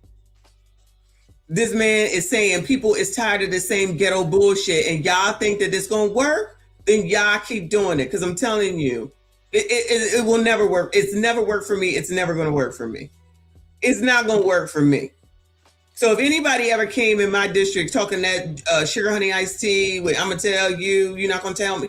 This man is saying people is tired of the same ghetto bullshit and y'all think that it's going to work? Then y'all keep doing it. Because I'm telling you, it will never work. It's never worked for me. It's never going to work for me. It's not going to work for me. So if anybody ever came in my district talking that sugar honey iced tea, I'm going to tell you, you're not going to tell me.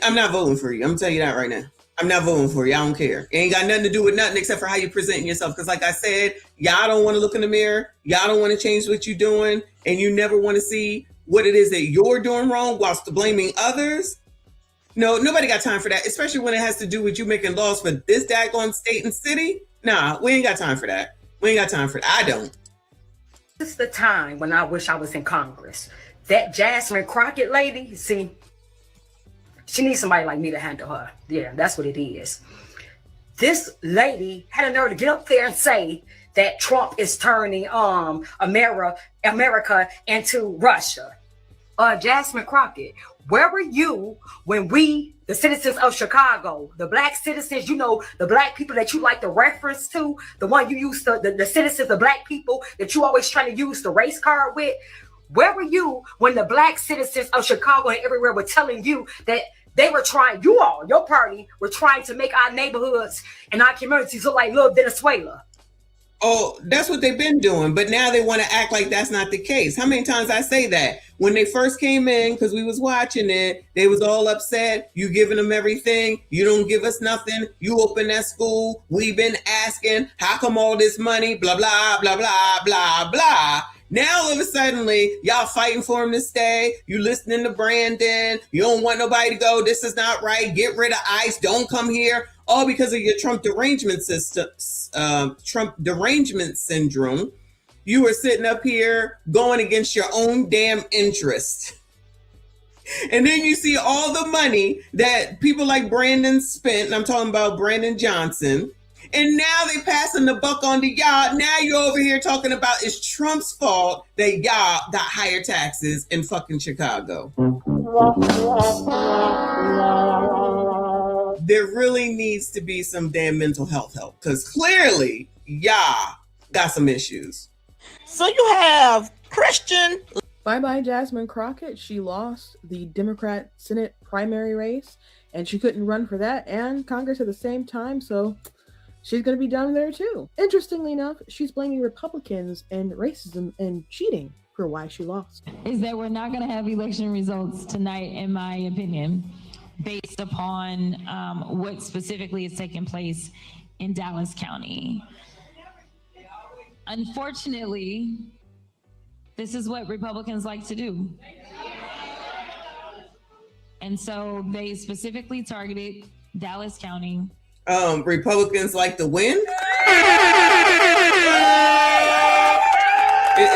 I'm not voting for you. I'm going to tell you that right now. I'm not voting for you. I don't care. It ain't got nothing to do with nothing except for how you present yourself. Because like I said, y'all don't want to look in the mirror. Y'all don't want to change what you're doing. And you never want to see what it is that you're doing wrong whilst blaming others. No, nobody got time for that, especially when it has to do with you making laws for this daggone state and city. Nah, we ain't got time for that. We ain't got time for that. I don't. This is the time when I wish I was in Congress. That Jasmine Crockett lady, see, she needs somebody like me to handle her. Yeah, that's what it is. This lady had a nerve to get up there and say that Trump is turning America into Russia. Jasmine Crockett, where were you when we, the citizens of Chicago, the Black citizens, you know, the Black people that you like to reference to, the one you used to, the citizens, the Black people that you always trying to use the race card with, where were you when the Black citizens of Chicago and everywhere were telling you that they were trying, you all, your party, were trying to make our neighborhoods and our communities look like little Venezuela? Oh, that's what they've been doing, but now they want to act like that's not the case. How many times I say that? When they first came in, because we was watching it, they was all upset. You giving them everything. You don't give us nothing. You open that school. We've been asking, how come all this money? Blah, blah, blah, blah, blah, blah. Now all of a sudden, y'all fighting for him to stay. You listening to Brandon. You don't want nobody to go. This is not right. Get rid of ICE. Don't come here. All because of your Trump derangement system, Trump derangement syndrome. You were sitting up here going against your own damn interest. And then you see all the money that people like Brandon spent, and I'm talking about Brandon Johnson, and now they passing the buck on to y'all. Now you're over here talking about it's Trump's fault that y'all got higher taxes in fucking Chicago. There really needs to be some damn mental health help, because clearly y'all got some issues. So you have Christian. Bye-bye Jasmine Crockett. She lost the Democrat Senate primary race, and she couldn't run for that and Congress at the same time, so she's going to be down there too. Interestingly enough, she's blaming Republicans and racism and cheating for why she lost. Is that we're not going to have election results tonight, in my opinion, based upon what specifically is taking place in Dallas County. Unfortunately, this is what Republicans like to do. And so they specifically targeted Dallas County. Republicans like to win? Is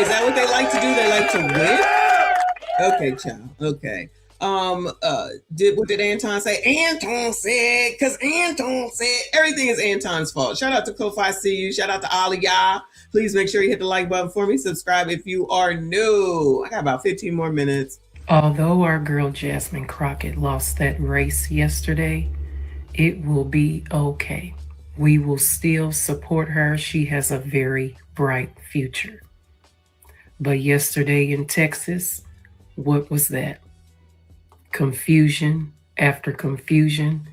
that what they like to do? They like to win? Okay, child. Okay. What did Anton say? Anton said, because Anton said everything is Anton's fault. Shout out to Ko-Fi CU. Shout out to all of y'all. Please make sure you hit the like button for me. Subscribe if you are new. I got about 15 more minutes. Although our girl Jasmine Crockett lost that race yesterday, it will be okay. We will still support her. She has a very bright future. But yesterday in Texas, what was that? Confusion after confusion.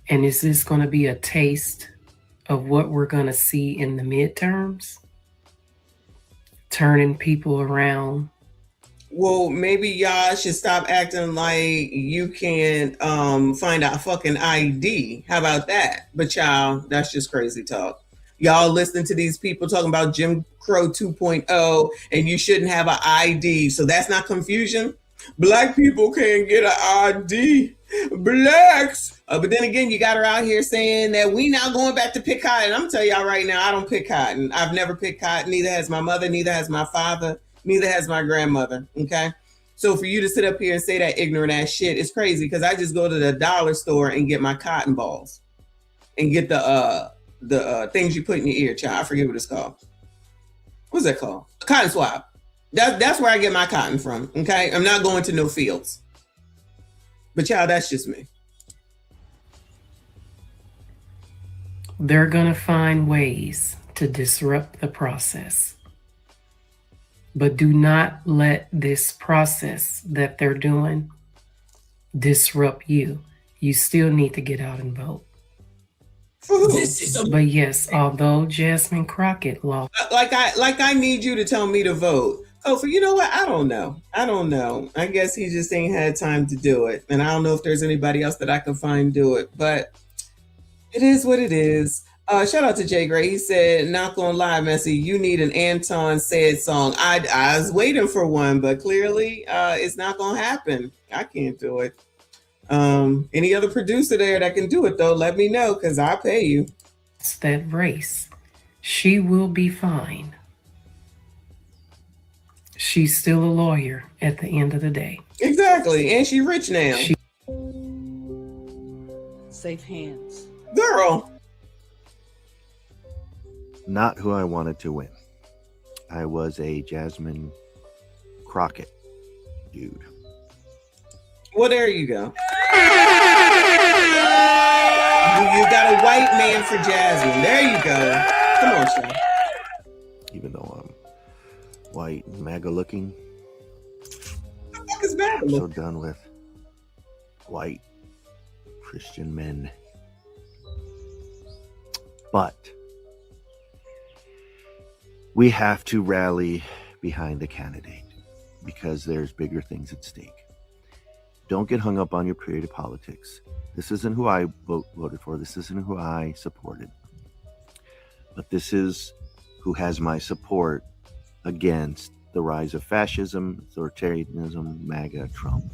And is this going to be a taste of what we're going to see in the midterms? Turning people around. Well, maybe y'all should stop acting like you can find a fucking ID. How about that? But y'all, that's just crazy talk. Y'all listening to these people talking about Jim Crow 2.0 and you shouldn't have an ID. So that's not confusion? Black people can't get an ID. Blacks. But then again, you got her out here saying that we now going back to pick cotton. I'm telling y'all right now, I don't pick cotton. I've never picked cotton. Neither has my mother. Neither has my father. Neither has my grandmother. Okay. So for you to sit up here and say that ignorant ass shit is crazy, because I just go to the dollar store and get my cotton balls and get the things you put in your ear, child. I forget what it's called. What's that called? Cotton swab. That's where I get my cotton from. Okay. I'm not going to no fields. But child, that's just me. They're going to find ways to disrupt the process. But do not let this process that they're doing disrupt you. You still need to get out and vote. But yes, although Jasmine Crockett lost. Like I need you to tell me to vote. Oh, for you know what? I don't know. I guess he just ain't had time to do it. And I don't know if there's anybody else that I can find do it. But it is what it is. Shout out to Jay Gray. He said, not gonna lie, Messy, you need an Anton Said song. I was waiting for one, but clearly it's not gonna happen. I can't do it. Any other producer there that can do it, though, let me know, because I'll pay you. It's that race. She will be fine. She's still a lawyer at the end of the day. Exactly. And she rich now. Safe hands. Girl. Not who I wanted to win. I was a Jasmine Crockett dude. Well, there you go. You got a white man for Jasmine. There you go. Come on, Sean. Even though I'm white and MAGA looking. What the fuck is MAGA I'm so looking? done with white Christian men. But We have to rally behind the candidate because there's bigger things at stake. Don't get hung up on your period of politics. This isn't who I voted for. This isn't who I supported. But this is who has my support against the rise of fascism, authoritarianism, MAGA, Trump,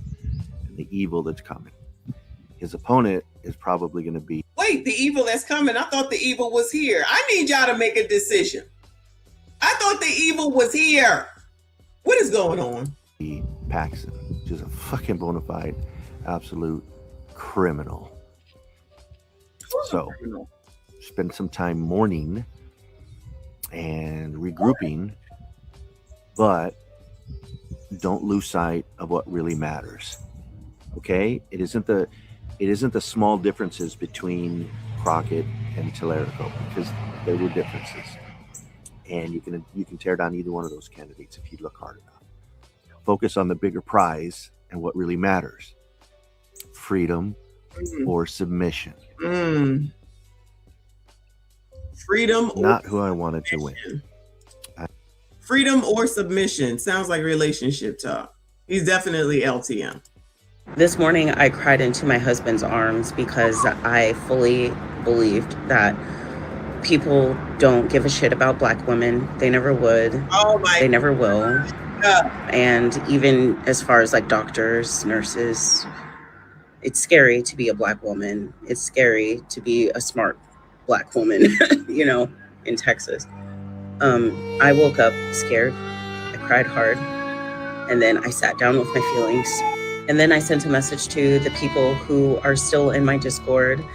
and the evil that's coming. His opponent is probably going to be... Wait, the evil that's coming? I thought the evil was here. I need y'all to make a decision. I thought the evil was here. What is going on? Paxton, just a fucking bona fide, absolute criminal. So, spend some time mourning and regrouping, but don't lose sight of what really matters. Okay? It isn't the small differences between Crockett and Tallarico, because there were differences. And you can tear down either one of those candidates if you look hard enough. Focus on the bigger prize and what really matters. Freedom or submission. Freedom or not who I wanted to win. Freedom or submission. Sounds like relationship talk. He's definitely LTM. This morning, I cried into my husband's arms because I fully believed that people don't give a shit about Black women. They never would. They never will. And even as far as like doctors, nurses, it's scary to be a Black woman. It's scary to be a smart Black woman, you know, in Texas. I woke up scared. I cried hard. And then I sat down with my feelings. And then I sent a message to the people who are still in my Discord,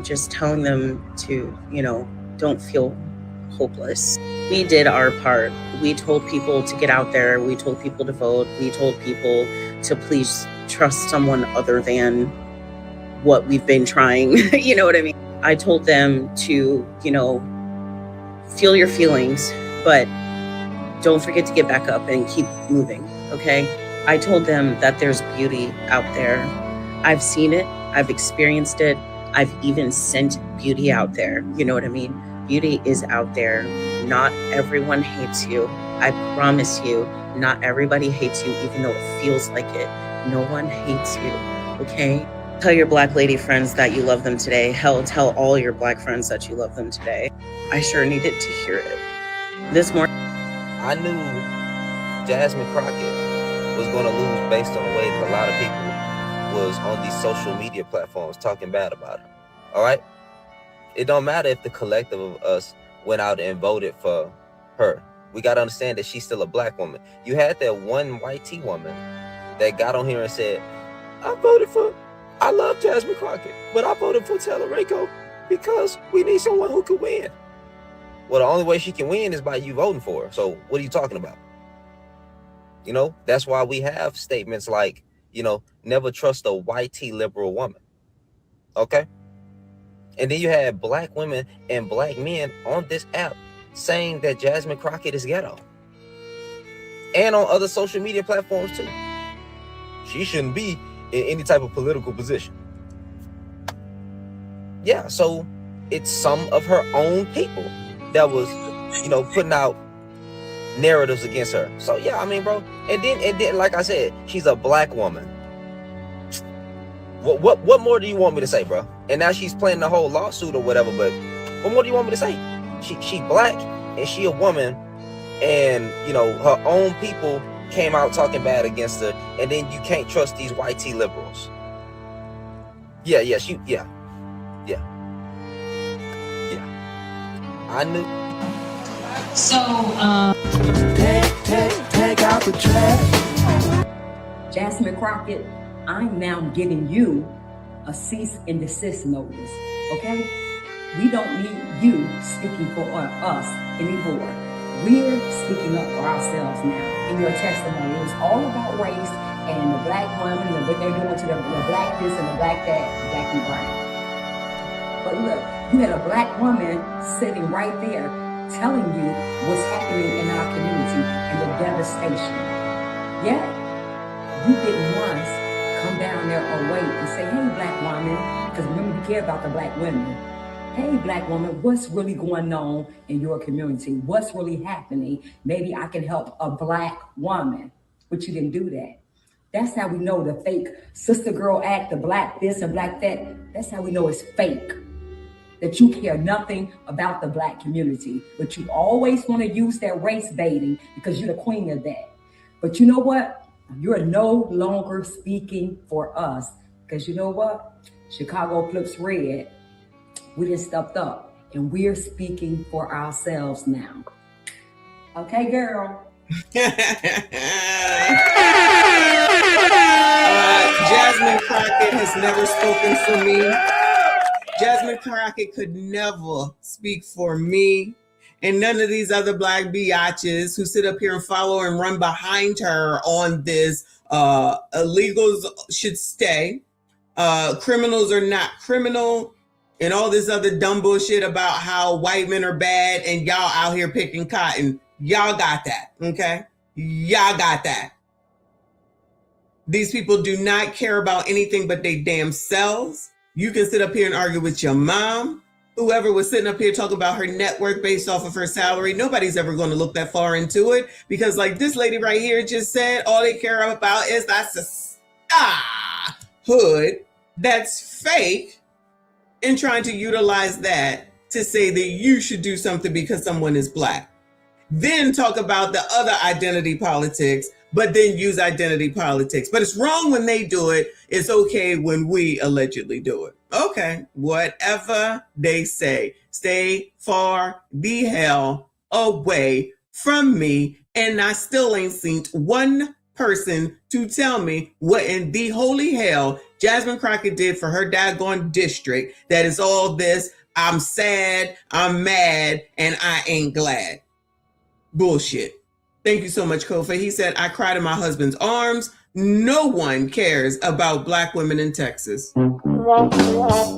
just telling them to, you know, don't feel hopeless. We did our part. We told people to get out there. We told people to vote. We told people to please trust someone other than what we've been trying. You know what I mean? I told them to, you know, feel your feelings, but don't forget to get back up and keep moving, okay? I told them that there's beauty out there. I've seen it. I've experienced it. I've even sent beauty out there. You know what I mean? Beauty is out there. Not everyone hates you. I promise you, not everybody hates you, even though it feels like it. No one hates you, okay? Tell your Black lady friends that you love them today. Hell, tell all your Black friends that you love them today. I sure needed to hear it. This morning, I knew Jasmine Crockett was going to lose based on the way that a lot of people was on these social media platforms talking bad about her. All right? It don't matter if the collective of us went out and voted for her. We got to understand that she's still a Black woman. You had that one white T woman that got on here and said, I love Jasmine Crockett, but I voted for Tallarico because we need someone who can win. Well, the only way she can win is by you voting for her. So what are you talking about? You know, that's why we have statements like, you know, never trust a white T liberal woman. Okay? And then you have Black women and Black men on this app saying that Jasmine Crockett is ghetto. And on other social media platforms too. She shouldn't be in any type of political position. Yeah, so it's some of her own people that was, you know, putting out narratives against her. So yeah, I mean, bro, and then like I said, she's a Black woman. What more do you want me to say, bro? And now she's playing the whole lawsuit or whatever, but what more do you want me to say? She Black and she a woman, and you know, her own people came out talking bad against her, and then you can't trust these white T liberals. Yeah. I knew. So, Take out the trash. Jasmine Crockett, I'm now giving you a cease and desist notice, okay? We don't need you speaking for us anymore. We're speaking up for ourselves now. In your testimony, it was all about race and the Black woman and what they're doing to the Black this and the Black that, Black and brown. But look, you had a Black woman sitting right there telling you what's happening in our community and the devastation. Yeah, you didn't once come down there or wait and say, hey, Black woman, because remember, you care about the Black women. Hey, black woman, what's really going on in your community? What's really happening? Maybe I can help a black woman, but you didn't do that. That's how we know the fake sister girl act, the black this and black that. That's how we know it's fake. That you care nothing about the black community, but you always want to use that race baiting because you're the queen of that. But you know what? You're no longer speaking for us because you know what? Chicago flips red. We just stepped up and we're speaking for ourselves now. Okay, girl. Jasmine Crockett has never spoken for me. Jasmine Crockett could never speak for me. And none of these other black biatches who sit up here and follow and run behind her on this illegals should stay. Criminals are not criminal. And all this other dumb bullshit about how white men are bad and y'all out here picking cotton. Y'all got that, okay? Y'all got that. These people do not care about anything but they damn selves. You can sit up here and argue with your mom. Whoever was sitting up here talking about her net worth based off of her salary, nobody's ever going to look that far into it because like this lady right here just said, all they care about is that's a hood that's fake and trying to utilize that to say that you should do something because someone is black. Then talk about the other identity politics, but then use identity politics. But it's wrong when they do it. It's okay when we allegedly do it. Okay, whatever they say. Stay far the hell away from me. And I still ain't seen one person to tell me what in the holy hell Jasmine Crockett did for her daggone district. That is all this. I'm sad, I'm mad, and I ain't glad. Bullshit. Thank you so much, Kofi. He said, I cried in my husband's arms. No one cares about black women in Texas. Child,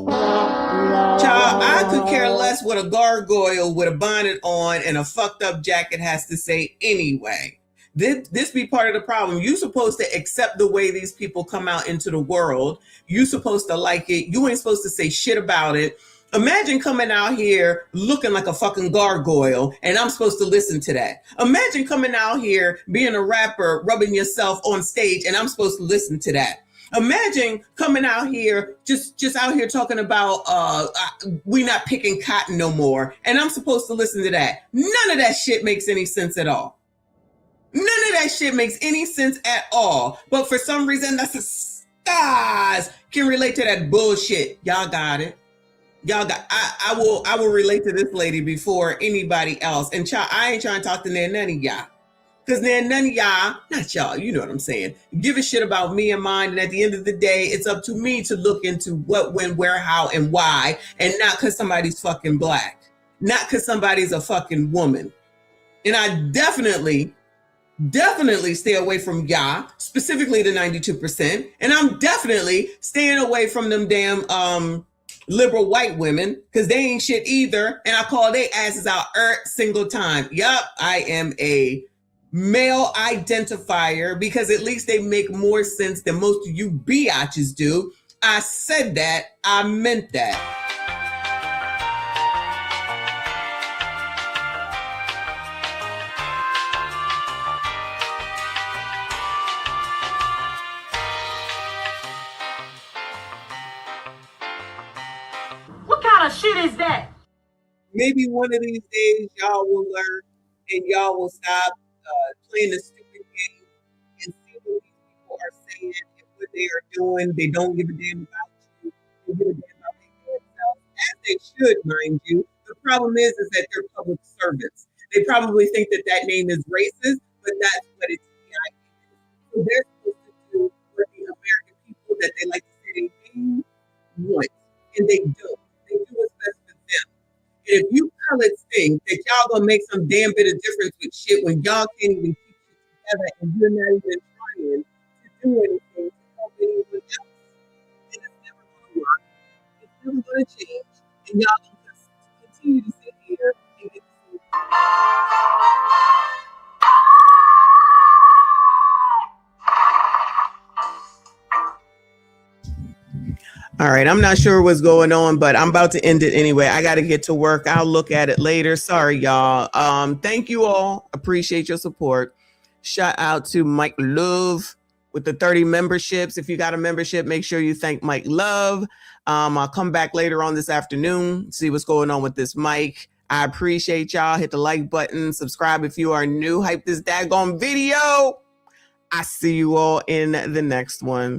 I could care less what a gargoyle with a bonnet on and a fucked up jacket has to say anyway. This be part of the problem. You're supposed to accept the way these people come out into the world. You're supposed to like it. You ain't supposed to say shit about it. Imagine coming out here looking like a fucking gargoyle and I'm supposed to listen to that. Imagine coming out here being a rapper, rubbing yourself on stage and I'm supposed to listen to that. Imagine coming out here, just out here talking about we not picking cotton no more and I'm supposed to listen to that. None of that shit makes any sense at all. None of that shit makes any sense at all. But for some reason, that's a stars can relate to that bullshit. Y'all got it. Y'all got. I will relate to this lady before anybody else. And I ain't trying to talk to none of y'all, because none of y'all, not y'all. You know what I'm saying. Give a shit about me and mine. And at the end of the day, it's up to me to look into what, when, where, how, and why, and not because somebody's fucking black, not because somebody's a fucking woman. And I definitely stay away from y'all, specifically the 92%. And I'm definitely staying away from them damn liberal white women, because they ain't shit either. And I call their asses out every single time. Yup, I am a male identifier, because at least they make more sense than most of you biatches do. I said that, I meant that. Shit is that? Maybe one of these days y'all will learn and y'all will stop playing the stupid game and see what these people are saying and what they are doing. They don't give a damn about you. They give a damn about themselves, as they should, mind you. The problem is that they're public servants. They probably think that name is racist, but that's what it's is. So they're supposed to do what the American people that they like to say they want, and they don't. They do what's best for them. And if you pellets think that y'all gonna make some damn bit of difference with shit when y'all can't even keep shit together and you're not even trying to do anything to help anyone else, then it's never gonna work. It's never gonna change. And y'all gonna continue to sit here and get the same. All right, I'm not sure what's going on, but I'm about to end it anyway. I got to get to work. I'll look at it later. Sorry, y'all. Thank you all. Appreciate your support. Shout out to Mike Love with the 30 memberships. If you got a membership, make sure you thank Mike Love. I'll come back later on this afternoon, see what's going on with this mic. I appreciate y'all. Hit the like button. Subscribe if you are new. Hype this daggone video. I see you all in the next one.